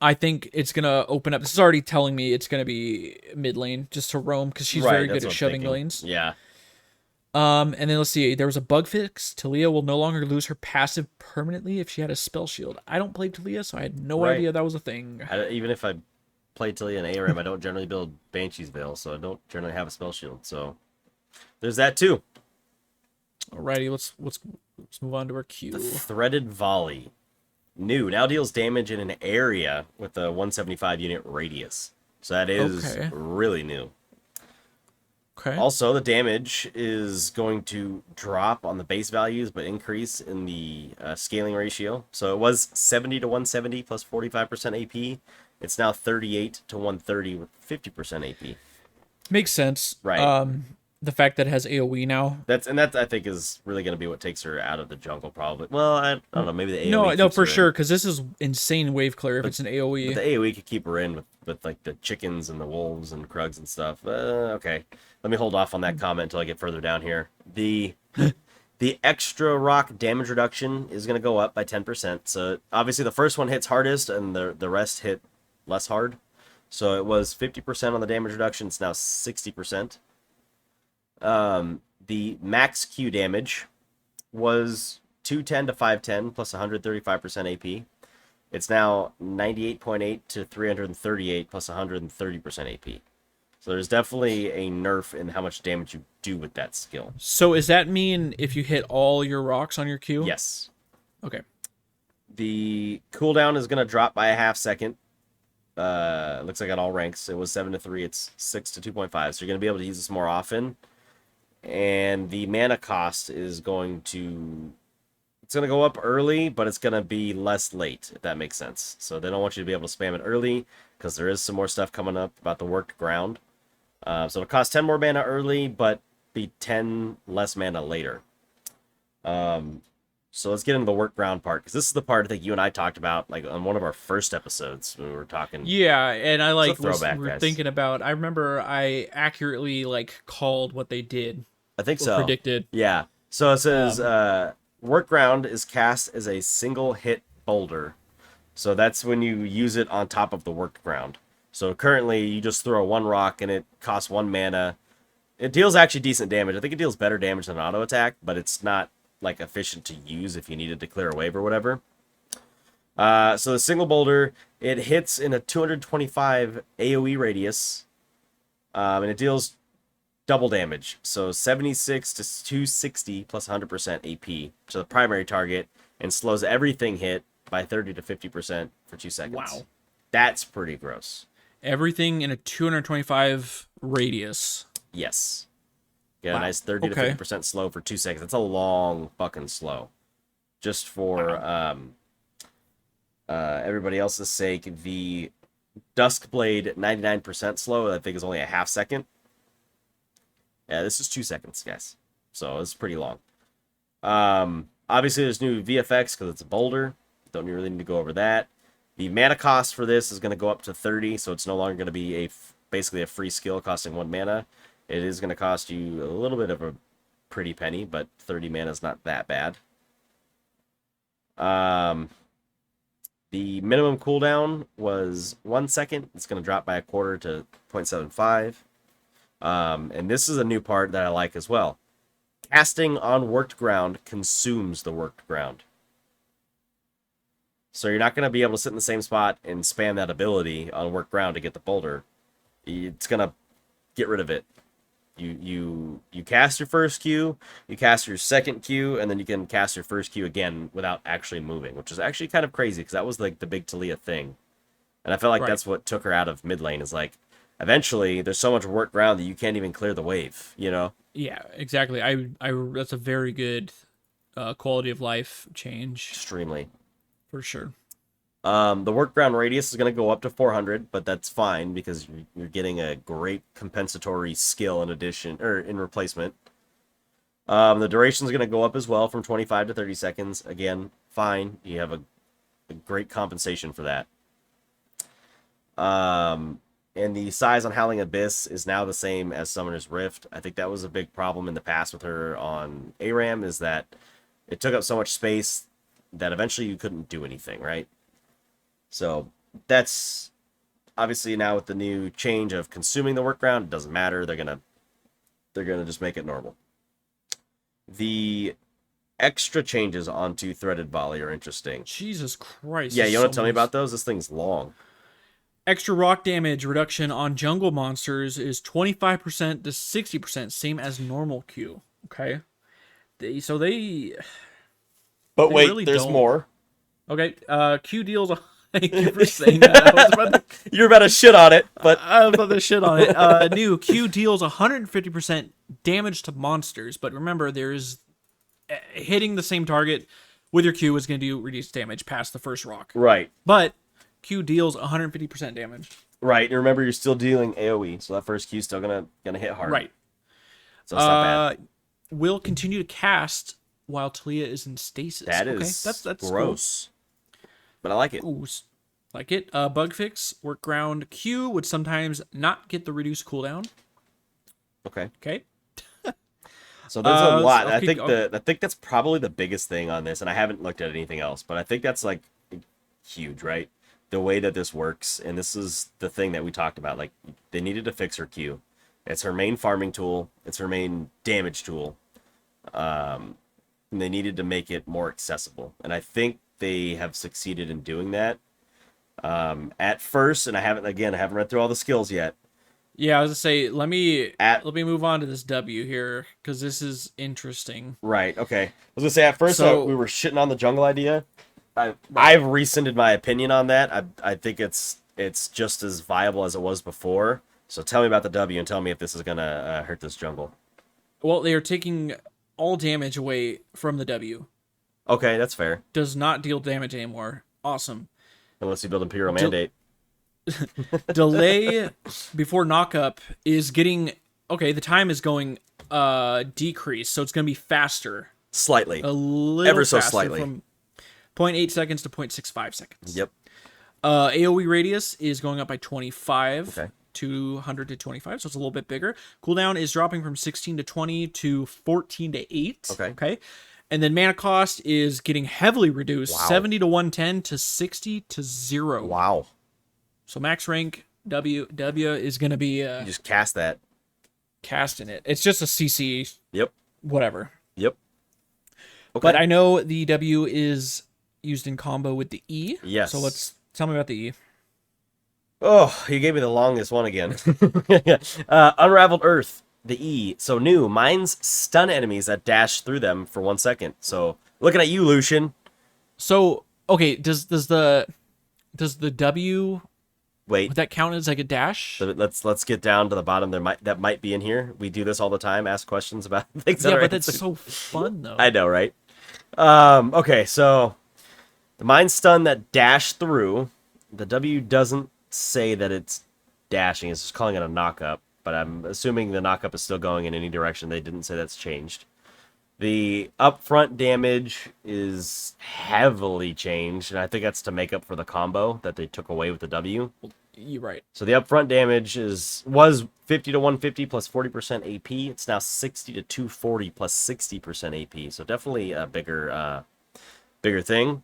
I think it's gonna open up. This is already telling me it's gonna be mid lane just to roam because she's very good that's at what I'm shoving thinking. lanes. Yeah. And then let's see. There was a bug fix. Taliyah will no longer lose her passive permanently if she had a spell shield. I don't play Taliyah, so I had no Right. idea that was a thing. Even if I play Taliyah in ARAM, I don't generally build Banshee's Veil, so I don't generally have a spell shield. So there's that too. Alrighty, let's move on to our The queue. Threaded Volley. New. Now deals damage in an area with a 175 unit radius. So that is Okay. really new. Okay. Also, the damage is going to drop on the base values, but increase in the scaling ratio. So it was 70 to 170 plus 45% AP. It's now 38 to 130 with 50% AP. Makes sense. Right. The fact that it has AoE now. That I think is really going to be what takes her out of the jungle, probably. Well, I don't know. Maybe the AoE. No, keeps for her in. sure, because this is insane wave clear if it's an But AoE. the AoE could keep her in with like the chickens and the wolves and Krugs and stuff. Okay, let me hold off on that comment until I get further down here. The extra rock damage reduction is going to go up by 10%. So obviously the first one hits hardest and the rest hit less hard. So it was 50% on the damage reduction. It's now 60%. The max Q damage was 210 to 510 plus 135% AP. It's now 98.8 to 338 plus 130% AP. So there's definitely a nerf in how much damage you do with that skill. So does that mean if you hit all your rocks on your Q? Yes. Okay. The cooldown is going to drop by a half second. Looks like at all ranks. It was 7 to 3. It's 6 to 2.5. So you're going to be able to use this more often. And the mana cost is going to... It's going to go up early, but it's going to be less late, if that makes sense. So they don't want you to be able to spam it early, because there is some more stuff coming up about the worked ground. So it'll cost 10 more mana early, but be 10 less mana later. So let's get into the work ground part, because this is the part I think you and I talked about like on one of our first episodes when we were talking. Yeah, and I It's a like throwback, we're guys. thinking about. I remember I accurately like called what they did I think or so. predicted. Yeah. So it says Um, work ground is cast as a single hit boulder. So that's when you use it on top of the work ground. So currently you just throw one rock and it costs 1 mana. It deals actually decent damage. I think it deals better damage than auto attack, but it's not like efficient to use if you needed to clear a wave or whatever. So the single boulder, it hits in a 225 AoE radius, and it deals double damage. So 76 to 260 plus 100% AP to the primary target, and slows everything hit by 30 to 50% for 2 seconds. wow, That's pretty gross. everything in a 225 radius. Yes. Get a Wow. nice 30 to Okay. 50% slow for 2 seconds. That's a long fucking slow. Just for Wow. everybody else's sake, the Duskblade 99% slow, I think, is only a half second. Yeah, this is 2 seconds, guys. So it's pretty long. Obviously, there's new VFX because it's a boulder. Don't really need to go over that. The mana cost for this is going to go up to 30, so it's no longer going to be basically a free skill costing 1 mana. It is going to cost you a little bit of a pretty penny, but 30 mana is not that bad. The minimum cooldown was 1 second. It's going to drop by a quarter to 0.75. And this is a new part that I like as well. Casting on worked ground consumes the worked ground. So you're not going to be able to sit in the same spot and spam that ability on worked ground to get the boulder. It's going to get rid of it. You cast your first Q, you cast your second Q, and then you can cast your first Q again without actually moving, which is actually kind of crazy because that was like the big Taliyah thing. And I felt like Right. that's what took her out of mid lane, is like eventually there's so much work ground that you can't even clear the wave, you know? Yeah, exactly. That's a very good quality of life change Extremely. for sure. The work ground radius is going to go up to 400, but that's fine because you're getting a great compensatory skill in addition, or in replacement. The duration is going to go up as well from 25 to 30 seconds. Again, fine. You have a great compensation for that. And the size on Howling Abyss is now the same as Summoner's Rift. I think that was a big problem in the past with her on ARAM, is that it took up so much space that eventually you couldn't do anything, right? So that's obviously now with the new change of consuming the work ground, it doesn't matter. They're gonna just make it normal. The extra changes onto Threaded Volley are interesting. Jesus Christ. Yeah, you want to tell me someone's- about those? This thing's long. Extra rock damage reduction on jungle monsters is 25% to 60%, same as normal Q. Okay. So they But They wait, really there's don't. more. Okay, Q deals. Thank you for saying that. You're about to shit on it, but I was about to shit on it. New Q deals 150% damage to monsters, but remember, there's hitting the same target with your Q is going to do reduced damage past the first rock. right. But Q deals 150% damage. Right, and remember you're still dealing AoE, so that first Q's still gonna hit hard. Right. So it's not bad. Will continue to cast while Taliyah is in stasis. That okay, is that's gross. But I like it. Cool. Ooh, like it. Bug fix. Workground Q would sometimes not get the reduced cooldown. Okay. Okay. So there's a lot. okay, I think that's probably the biggest thing on this, and I haven't looked at anything else, but I think that's like huge, right? The way that this works, and this is the thing that we talked about. Like, they needed to fix her Q. It's her main farming tool. It's her main damage tool. And they needed to make it more accessible, and I think they have succeeded in doing that. At first, and I haven't read through all the skills yet. Yeah, I was gonna say let me At move on to this W here because this is interesting. Right. Okay. I was gonna say at first So- we were shitting on the jungle idea. I've rescinded my opinion on that. I think it's just as viable as it was before. So tell me about the W and tell me if this is gonna hurt this jungle. Well, they are taking all damage away from the W. Okay, that's fair. Does not deal damage anymore. Awesome. Unless you build Imperial Mandate. Delay before knockup is getting okay. The time is going decrease, so it's gonna be faster. Slightly. A little Ever so faster slightly. from 0.8 seconds to 0.65 seconds. Yep. AoE radius is going up by 25. Okay. 200 to 25, so it's a little bit bigger. Cooldown is dropping from 16 to 20 to 14 to 8. Okay. And then mana cost is getting heavily reduced, Wow. 70 to 110 to 60 to 0. Wow. So max rank W is going to be You just cast that. casting it. It's just a CC, Yep. whatever. Yep. Okay. But I know the W is used in combo with the E. Yes. So let's tell me about the E. Oh, you gave me the longest one again. Unraveled Earth, the E. So new, mines stun enemies that dash through them for 1 second. So looking at you, Lucian. So okay, does the W Wait, would that count as like a dash? so let's get down to the bottom. That might be in here. We do this all the time. Ask questions about things. Yeah, that are but that's answered. so fun though. I know, right? Okay, so the mine stun that dash through. The W doesn't say that it's dashing. It's just calling it a knock-up. But I'm assuming the knock-up is still going in any direction. They didn't say that's changed. The upfront damage is heavily changed, and I think that's to make up for the combo that they took away with the W. You're right. So the upfront damage was 50 to 150 plus 40% AP. It's now 60 to 240 plus 60% AP. So definitely a bigger thing.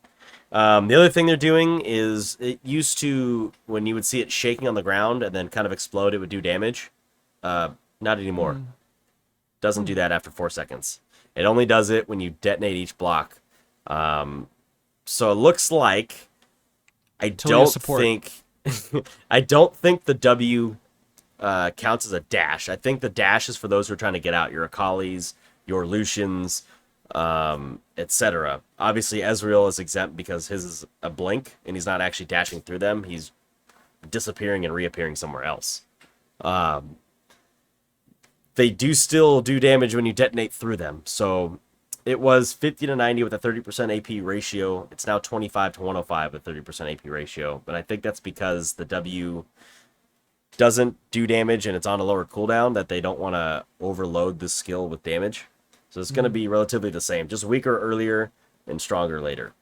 The other thing they're doing is it used to, when you would see it shaking on the ground and then kind of explode, it would do damage. Not anymore. Doesn't do that after 4 seconds. It only does it when you detonate each block. So it looks like I don't think I don't think the W counts as a dash. I think the dash is for those who are trying to get out. Your Akalis, your Lucians, etc. Obviously, Ezreal is exempt because his is a blink, and he's not actually dashing through them. He's disappearing and reappearing somewhere else. They do still do damage when you detonate through them. So it was 50 to 90 with a 30% AP ratio. It's now 25 to 105 with 30% AP ratio. But I think that's because the W doesn't do damage and it's on a lower cooldown that they don't want to overload the skill with damage. So it's going to be relatively the same, just weaker earlier and stronger later.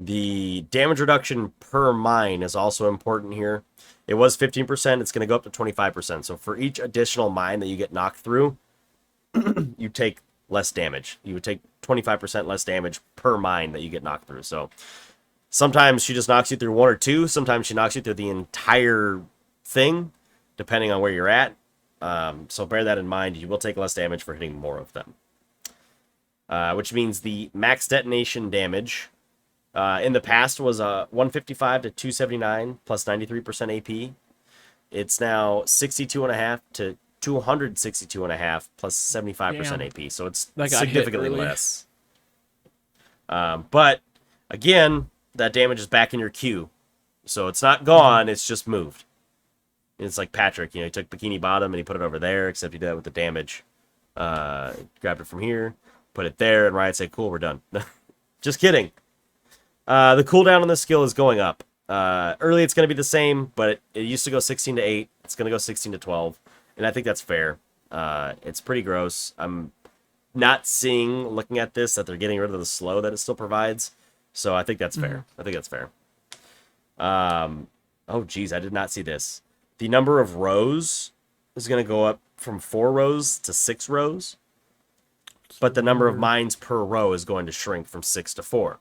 The damage reduction per mine is also important here. It was 15%. It's going to go up to 25%. So for each additional mine that you get knocked through, you take less damage. You would take 25% less damage per mine that you get knocked through. So sometimes she just knocks you through one or two. Sometimes she knocks you through the entire thing, depending on where you're at. So bear that in mind. You will take less damage for hitting more of them. Which means the max detonation damage in the past was 155 to 279 plus 93% AP. It's now 62.5 to 262.5 plus 75% AP. So it's significantly less. But again, that damage is back in your queue. So it's not gone, it's just moved. It's like Patrick, he took Bikini Bottom and he put it over there, except he did that with the damage. Grabbed it from here, put it there, and Riot said, cool, we're done. Just kidding. The cooldown on this skill is going up. Early it's going to be the same, but it used to go 16 to 8. It's going to go 16 to 12, and I think that's fair. It's pretty gross. I'm not seeing, looking at this, that they're getting rid of the slow that it still provides, so I think that's fair. I think that's fair. Oh, geez, I did not see this. The number of rows is going to go up from 4 rows to 6 rows, but the number of mines per row is going to shrink from 6 to 4.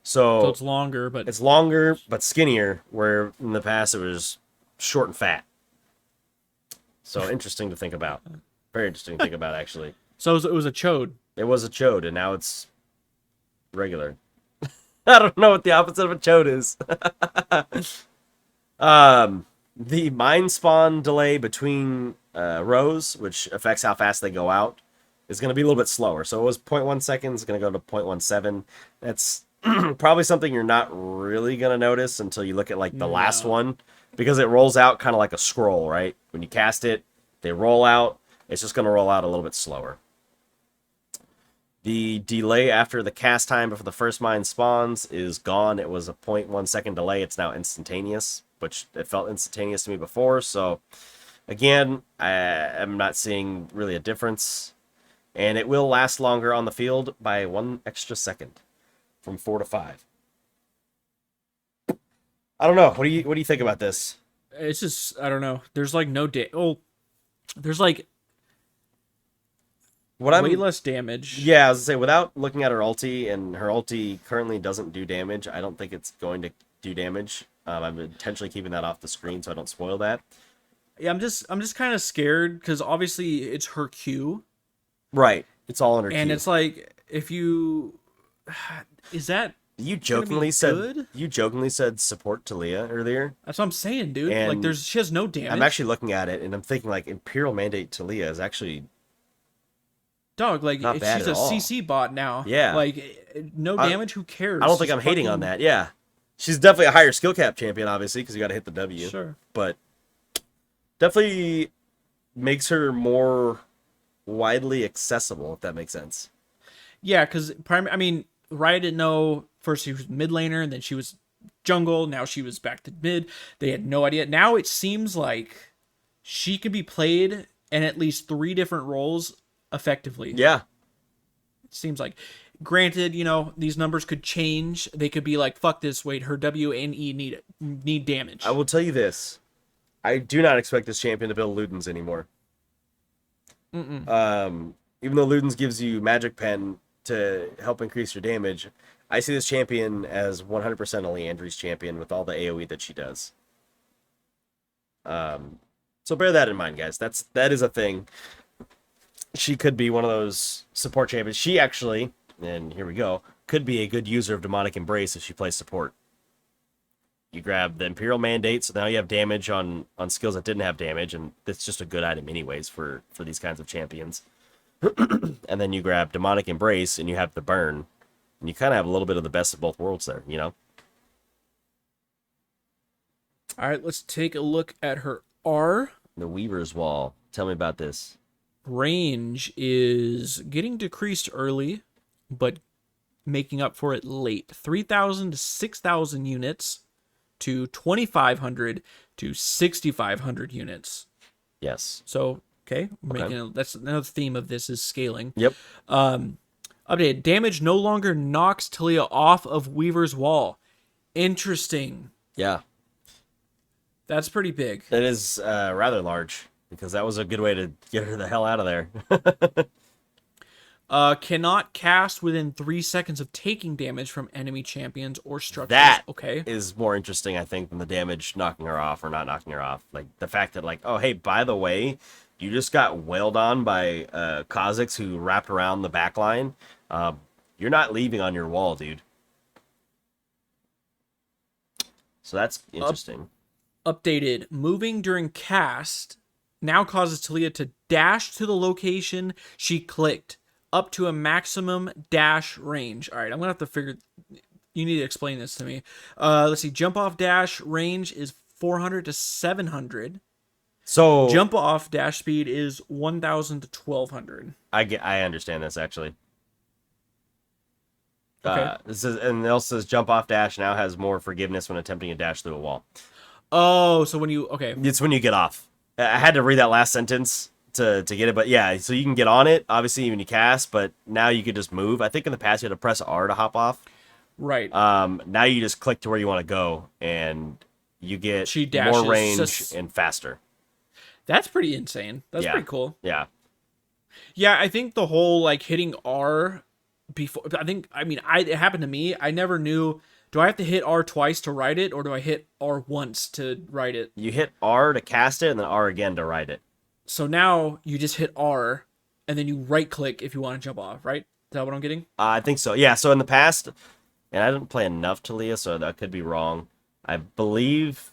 So it's longer, but skinnier, where in the past it was short and fat. So interesting to think about. Very interesting to think about, actually. So it was a chode. It was a chode, and now it's regular. I don't know what the opposite of a chode is. The mine spawn delay between rows, which affects how fast they go out, is going to be a little bit slower. So it was 0.1 seconds, going to go to 0.17. That's probably something you're not really going to notice until you look at like the last one, because it rolls out kind of like a scroll, right? When you cast it, they roll out. It's just going to roll out a little bit slower. The delay after the cast time before the first mine spawns is gone. It was a 0.1 second delay. It's now instantaneous, which it felt instantaneous to me before. So again, I'm not seeing really a difference. and it will last longer on the field by 1 extra second, from 4 to 5. I don't know. What do you think about this? It's just I don't know. There's like no there's like What way I'm less damage. Yeah, I was gonna say, without looking at her ulti, and her ulti currently doesn't do damage. I don't think it's going to do damage. I'm intentionally keeping that off the screen so I don't spoil that. Yeah, I'm just kind of scared because obviously it's her Q, Right. It's all under and Q. it's like if you is that You gonna be jokingly said good? support Taliyah earlier, That's what I'm saying, dude. Like and she has no damage. I'm actually looking at it and I'm thinking like Imperial Mandate Taliyah is actually Dog, like not bad she's at a all. CC bot now. Yeah. Like no I, damage. Who cares? I don't think She's I'm hating on fucking- that. Yeah. She's definitely a higher skill cap champion, obviously, because you got to hit the W. Sure. But definitely makes her more widely accessible, if that makes sense. Yeah, because I mean, Riot didn't know. First she was mid laner, and then she was jungle. Now she was back to mid. They had no idea. Now it seems like she could be played in at least 3 different roles effectively. Yeah. It seems like. Granted, you know, these numbers could change. They could be like, fuck this, wait, her W and E need damage. I will tell you this. I do not expect this champion to build Ludens anymore. Even though Ludens gives you Magic Pen to help increase your damage, I see this champion as 100% a Leandry's champion with all the AoE that she does. So bear that in mind, guys. That is a thing. She could be one of those support champions. She actually, and here we go, could be a good user of Demonic Embrace if she plays support. You grab the Imperial Mandate, so now you have damage on skills that didn't have damage, and that's just a good item anyways for these kinds of champions. And then you grab Demonic Embrace, and you have the burn, and you kind of have a little bit of the best of both worlds there, you know? All right, let's take a look at her R. The Weaver's Wall. Tell me about this. Range is getting decreased early, but making up for it late. 3,000 to 6,000 units to 2,500 to 6,500 units. Yes. So, okay, that's another theme of this is scaling. Yep. Update. Damage no longer knocks Taliyah off of Weaver's Wall. Interesting. Yeah. That's pretty big. It is rather large, because that was a good way to get her the hell out of there. Cannot cast within 3 seconds of taking damage from enemy champions or structures. That okay. is more interesting, I think, than the damage knocking her off or not knocking her off. Like, the fact that, like, oh, hey, by the way, you just got wailed on by Kha'Zix who wrapped around the back line. You're not leaving on your wall, dude. So that's interesting. Updated. Moving during cast now causes Taliyah to dash to the location she clicked up to a maximum dash range. All right, I'm going to have to figure... You need to explain this to me. Let's see. Jump off dash range is 400 to 700. So Jump off dash speed is 1,000 to 1,200. I understand this, actually. Okay. This is, and it also says jump off dash now has more forgiveness when attempting a dash through a wall. Oh, so when you... Okay. It's when you get off. I had to read that last sentence to get it, but yeah, so you can get on it, obviously, when you cast, but now you could just move. I think in the past you had to press R to hop off. Right. Now you just click to where you want to go, and you get She dashes, more range and faster. That's pretty insane. That's Yeah. pretty cool. Yeah. Yeah, I think the whole, like, hitting R before... it happened to me. I never knew... Do I have to hit R twice to write it, or do I hit R once to write it? You hit R to cast it, and then R again to write it. So now you just hit R, and then you right-click if you want to jump off, right? Is that what I'm getting? I think so. Yeah, so in the past, and I didn't play enough Taliyah, so that could be wrong. I believe,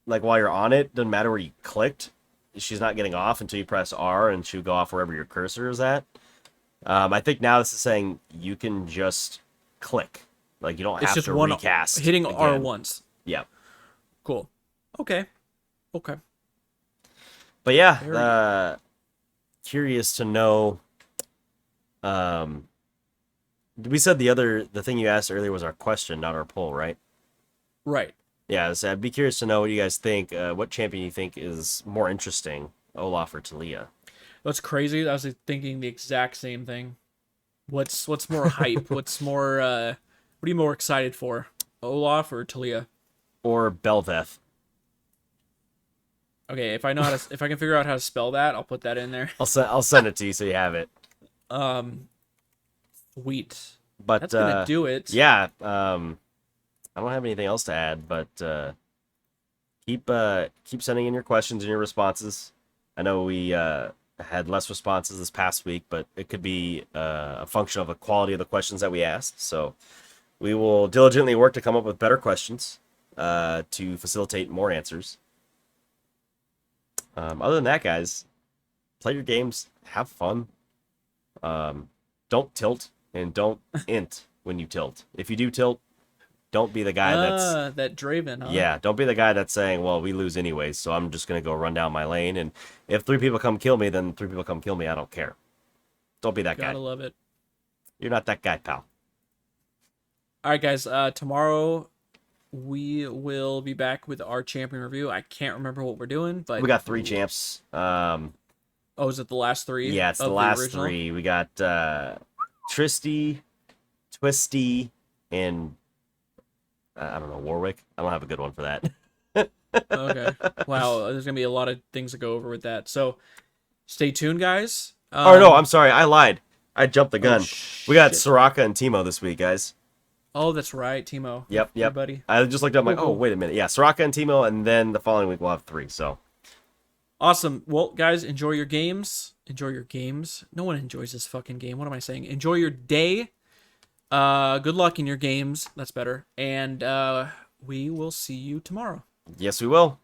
like, while you're on it, doesn't matter where you clicked, she's not getting off until you press R, and she'll go off wherever your cursor is at. I think now this is saying you can just click. Like, you don't have to recast. Hitting again. R once. Yeah. Cool. Okay. But yeah, curious to know. We said the thing you asked earlier was our question, not our poll, right? Right. Yeah, so I'd be curious to know what you guys think. What champion you think is more interesting, Olaf or Taliyah? What's crazy? I was thinking the exact same thing. What's more hype? What's more? What are you more excited for? Olaf or Taliyah? Or Belveth. Okay, if I know how to, if I can figure out how to spell that, I'll put that in there. I'll send it to you so you have it. Sweet. But That's gonna do it. yeah, I don't have anything else to add, but keep sending in your questions and your responses. I know we had less responses this past week, but it could be a function of the quality of the questions that we asked. So we will diligently work to come up with better questions to facilitate more answers. Other than that, guys, play your games, have fun. Don't tilt and don't int when you tilt. If you do tilt, don't be the guy that's that Draven, huh? yeah. Don't be the guy that's saying, "Well, we lose anyways, so I'm just gonna go run down my lane, and if 3 people come kill me, then 3 people come kill me. I don't care." Don't be that guy. Gotta love it. You're not that guy, pal. All right, guys. Tomorrow we will be back with our champion review. I can't remember what we're doing, but We got 3 champs. oh, is it the last three? Yeah, it's the of last original? 3. We got Tristy, Twisty, and I don't know, Warwick. I don't have a good one for that. Okay. Wow, there's gonna be a lot of things to go over with that. So, stay tuned, guys. Oh no, I'm sorry, I lied. I jumped the gun. We got shit. Soraka and Teemo this week, guys. Oh, that's right, Timo. Yep. Everybody. I just looked up. I'm like, Cool, oh, cool. wait a minute. Yeah, Soraka and Teemo, and then the following week we'll have 3. So Awesome. Well, guys, enjoy your games. Enjoy your games. No one enjoys this fucking game. What am I saying? Enjoy your day. Good luck in your games. That's better. And we will see you tomorrow. yes, we will.